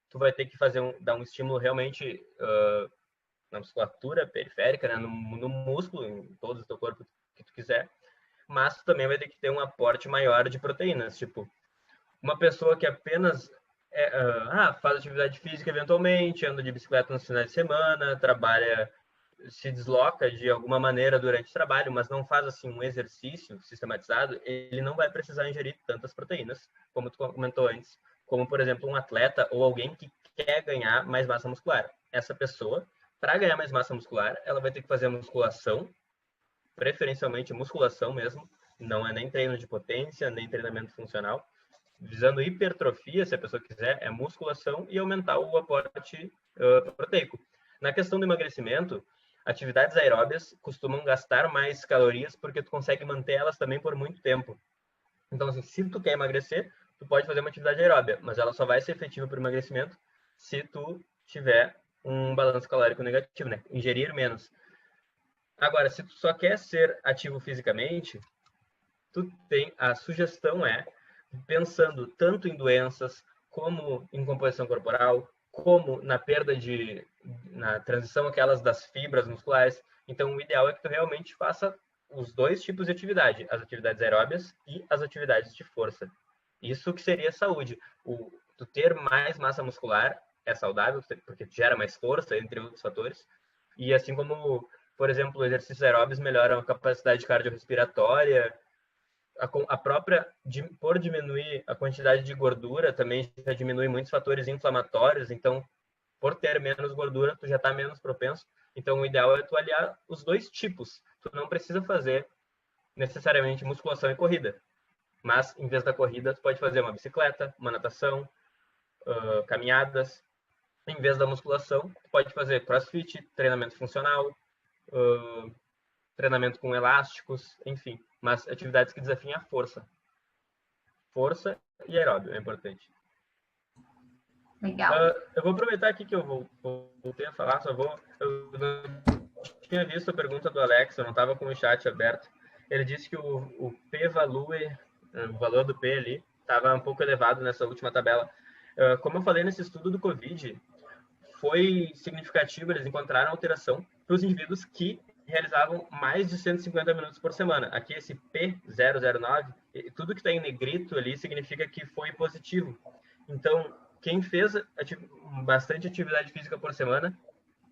tu vai ter que dar um estímulo realmente na musculatura periférica, né? no músculo, em todo o teu corpo que tu quiser, mas tu também vai ter que ter um aporte maior de proteínas. Tipo, uma pessoa que apenas faz atividade física eventualmente, anda de bicicleta nos finais de semana, trabalha, se desloca de alguma maneira durante o trabalho, mas não faz assim um exercício sistematizado, ele não vai precisar ingerir tantas proteínas, como tu comentou antes, como, por exemplo, um atleta ou alguém que quer ganhar mais massa muscular. Essa pessoa, para ganhar mais massa muscular, ela vai ter que fazer musculação, preferencialmente musculação mesmo, não é nem treino de potência, nem treinamento funcional, visando hipertrofia, se a pessoa quiser, é musculação e aumentar o aporte proteico. Na questão do emagrecimento, atividades aeróbias costumam gastar mais calorias porque tu consegue manter elas também por muito tempo. Então, assim, se tu quer emagrecer, tu pode fazer uma atividade aeróbia, mas ela só vai ser efetiva para o emagrecimento se tu tiver um balanço calórico negativo, né? Ingerir menos. Agora, se tu só quer ser ativo fisicamente, a sugestão é, pensando tanto em doenças, como em composição corporal, como na transição aquelas das fibras musculares. Então, o ideal é que tu realmente faça os dois tipos de atividade, as atividades aeróbias e as atividades de força. Isso que seria saúde. Tu ter mais massa muscular é saudável, porque gera mais força, entre outros fatores. E assim como, por exemplo, exercícios aeróbios melhoram a capacidade cardiorrespiratória, a própria, por diminuir a quantidade de gordura, também já diminui muitos fatores inflamatórios, então, por ter menos gordura, tu já está menos propenso. Então, o ideal é tu aliar os dois tipos. Tu não precisa fazer necessariamente musculação e corrida, mas, em vez da corrida, tu pode fazer uma bicicleta, uma natação, caminhadas. Em vez da musculação, tu pode fazer crossfit, treinamento funcional, treinamento com elásticos, enfim, mas atividades que desafiem a força. Força e aeróbio é importante. Legal. Eu vou aproveitar aqui que eu voltei a falar, eu não tinha visto a pergunta do Alex, eu não estava com o chat aberto. Ele disse que o P-value, o valor do P ali, estava um pouco elevado nessa última tabela. Como eu falei nesse estudo do Covid, foi significativo, eles encontraram alteração para os indivíduos que realizavam mais de 150 minutos por semana. Aqui esse P009, tudo que está em negrito ali significa que foi positivo. Então, quem fez bastante atividade física por semana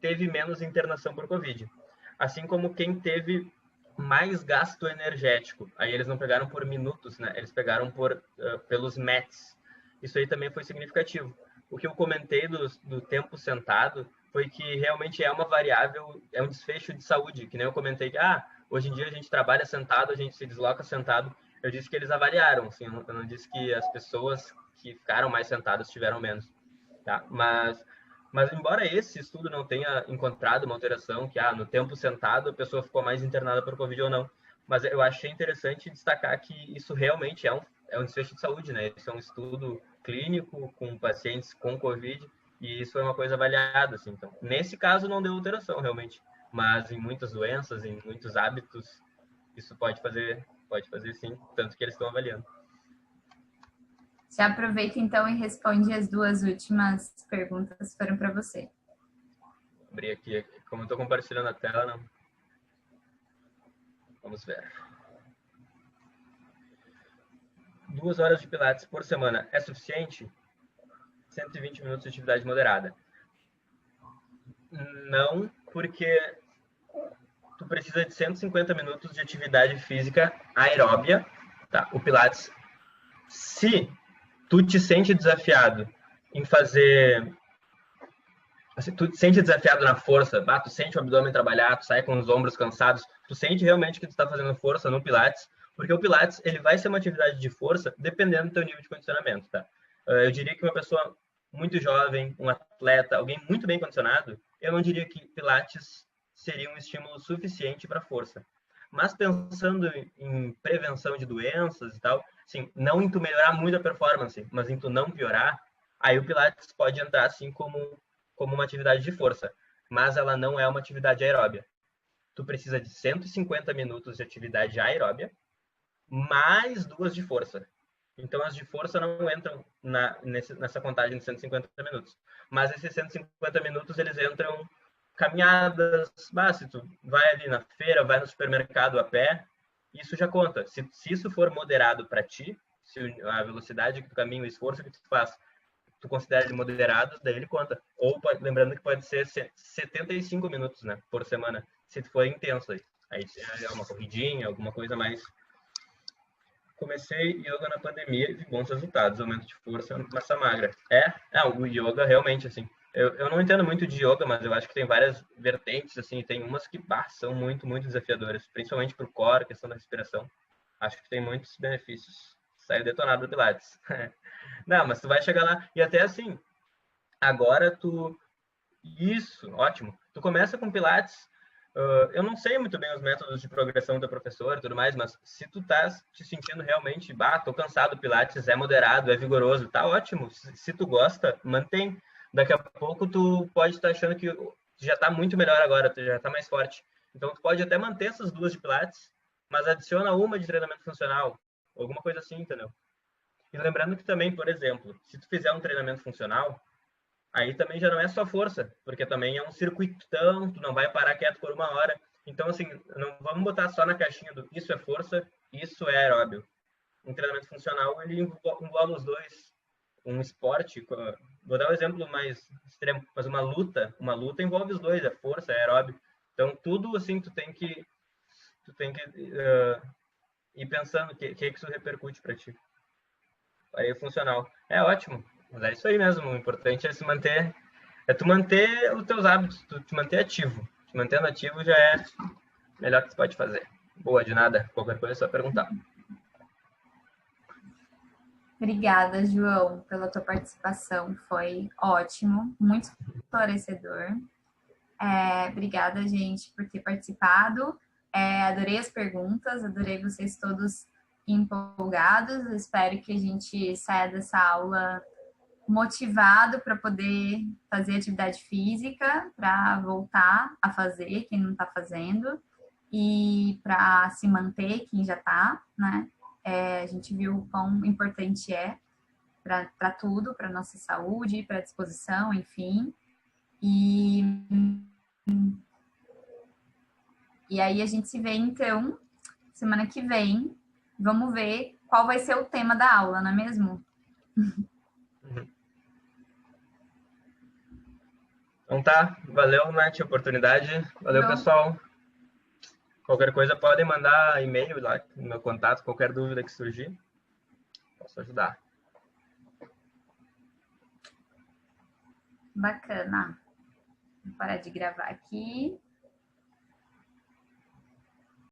teve menos internação por Covid. Assim como quem teve mais gasto energético. Aí eles não pegaram por minutos, né? Eles pegaram pelos METs. Isso aí também foi significativo. O que eu comentei do tempo sentado foi que realmente é uma variável, é um desfecho de saúde, que nem eu comentei que hoje em dia a gente trabalha sentado, a gente se desloca sentado. Eu disse que eles avaliaram, assim, eu não disse que as pessoas que ficaram mais sentadas tiveram menos, tá? Mas embora esse estudo não tenha encontrado uma alteração que no tempo sentado a pessoa ficou mais internada por Covid ou não, mas eu achei interessante destacar que isso realmente é um desfecho de saúde, né? Isso é um estudo clínico com pacientes com Covid e isso é uma coisa avaliada, assim. Então, nesse caso não deu alteração realmente, mas em muitas doenças, em muitos hábitos, isso pode fazer sim, tanto que eles estão avaliando. Já aproveita então e responde as duas últimas perguntas que foram para você. Vou abrir aqui, como eu estou compartilhando a tela, não. Vamos ver. 2 horas de pilates por semana é suficiente? 120 minutos de atividade moderada. Não, porque tu precisa de 150 minutos de atividade física aeróbia, tá? O pilates, se tu te sente desafiado em fazer, assim, tu te sente desafiado na força, tu sente o abdômen trabalhar, tu sai com os ombros cansados, tu sente realmente que tu está fazendo força no pilates, porque o pilates ele vai ser uma atividade de força dependendo do teu nível de condicionamento, tá? Eu diria que uma pessoa muito jovem, um atleta, alguém muito bem condicionado, eu não diria que pilates seria um estímulo suficiente para força. Mas pensando em prevenção de doenças e tal, assim, não em tu melhorar muito a performance, mas em tu não piorar, aí o pilates pode entrar assim como uma atividade de força, mas ela não é uma atividade aeróbia. Tu precisa de 150 minutos de atividade aeróbia, mais 2 de força. Então, as de força não entram nessa contagem de 150 minutos. Mas esses 150 minutos, eles entram caminhadas. Se tu vai ali na feira, vai no supermercado a pé, isso já conta. Se isso for moderado para ti, se a velocidade que tu caminha, o esforço que tu faz, tu considera ele moderado, daí ele conta. Ou, lembrando que pode ser 75 minutos, né, por semana, se tu for intenso. Aí é uma corridinha, alguma coisa mais. Comecei yoga na pandemia e vi bons resultados, aumento de força, massa magra. O yoga realmente, assim, eu não entendo muito de yoga, mas eu acho que tem várias vertentes, assim, tem umas que são muito, muito desafiadoras, principalmente para o core, questão da respiração. Acho que tem muitos benefícios. Saiu detonado do Pilates. Não, mas tu vai chegar lá, e até assim, agora isso, ótimo. Tu começa com Pilates. Eu não sei muito bem os métodos de progressão do professor e tudo mais, mas se tu tá te sentindo realmente, tô cansado, Pilates é moderado, é vigoroso, tá ótimo. Se tu gosta, mantém. Daqui a pouco tu pode estar achando que já tá muito melhor agora, tu já tá mais forte. Então tu pode até manter essas 2 de Pilates, mas adiciona uma de treinamento funcional, alguma coisa assim, entendeu? E lembrando que também, por exemplo, se tu fizer um treinamento funcional, aí também já não é só força, porque também é um circuitão, tu não vai parar quieto por 1 hora. Então, assim, não vamos botar só na caixinha do isso é força, isso é aeróbio. Um treinamento funcional, ele envolve os dois. Um esporte, vou dar um exemplo mais extremo, mas uma luta envolve os dois, é força, é aeróbio. Então, tudo assim, tu tem que ir pensando o que isso repercute para ti. Aí, funcional. É ótimo, mas é isso aí mesmo, o importante é se manter. É tu manter os teus hábitos, tu te manter ativo. Te mantendo ativo já é o melhor que tu pode fazer. Boa, de nada. Qualquer coisa é só perguntar. Obrigada, João, pela tua participação. Foi ótimo, muito esclarecedor. Obrigada, gente, por ter participado. Adorei as perguntas, adorei vocês todos empolgados. Espero que a gente saia dessa aula motivado para poder fazer atividade física, para voltar a fazer, quem não está fazendo, e para se manter, quem já está, né? A gente viu o quão importante é para tudo, para nossa saúde, para disposição, enfim. E aí a gente se vê, então, semana que vem. Vamos ver qual vai ser o tema da aula, não é mesmo? Então tá, valeu, Nath, a oportunidade. Valeu, pessoal. Qualquer coisa podem mandar e-mail lá no meu contato, qualquer dúvida que surgir, posso ajudar. Bacana. Vou parar de gravar aqui.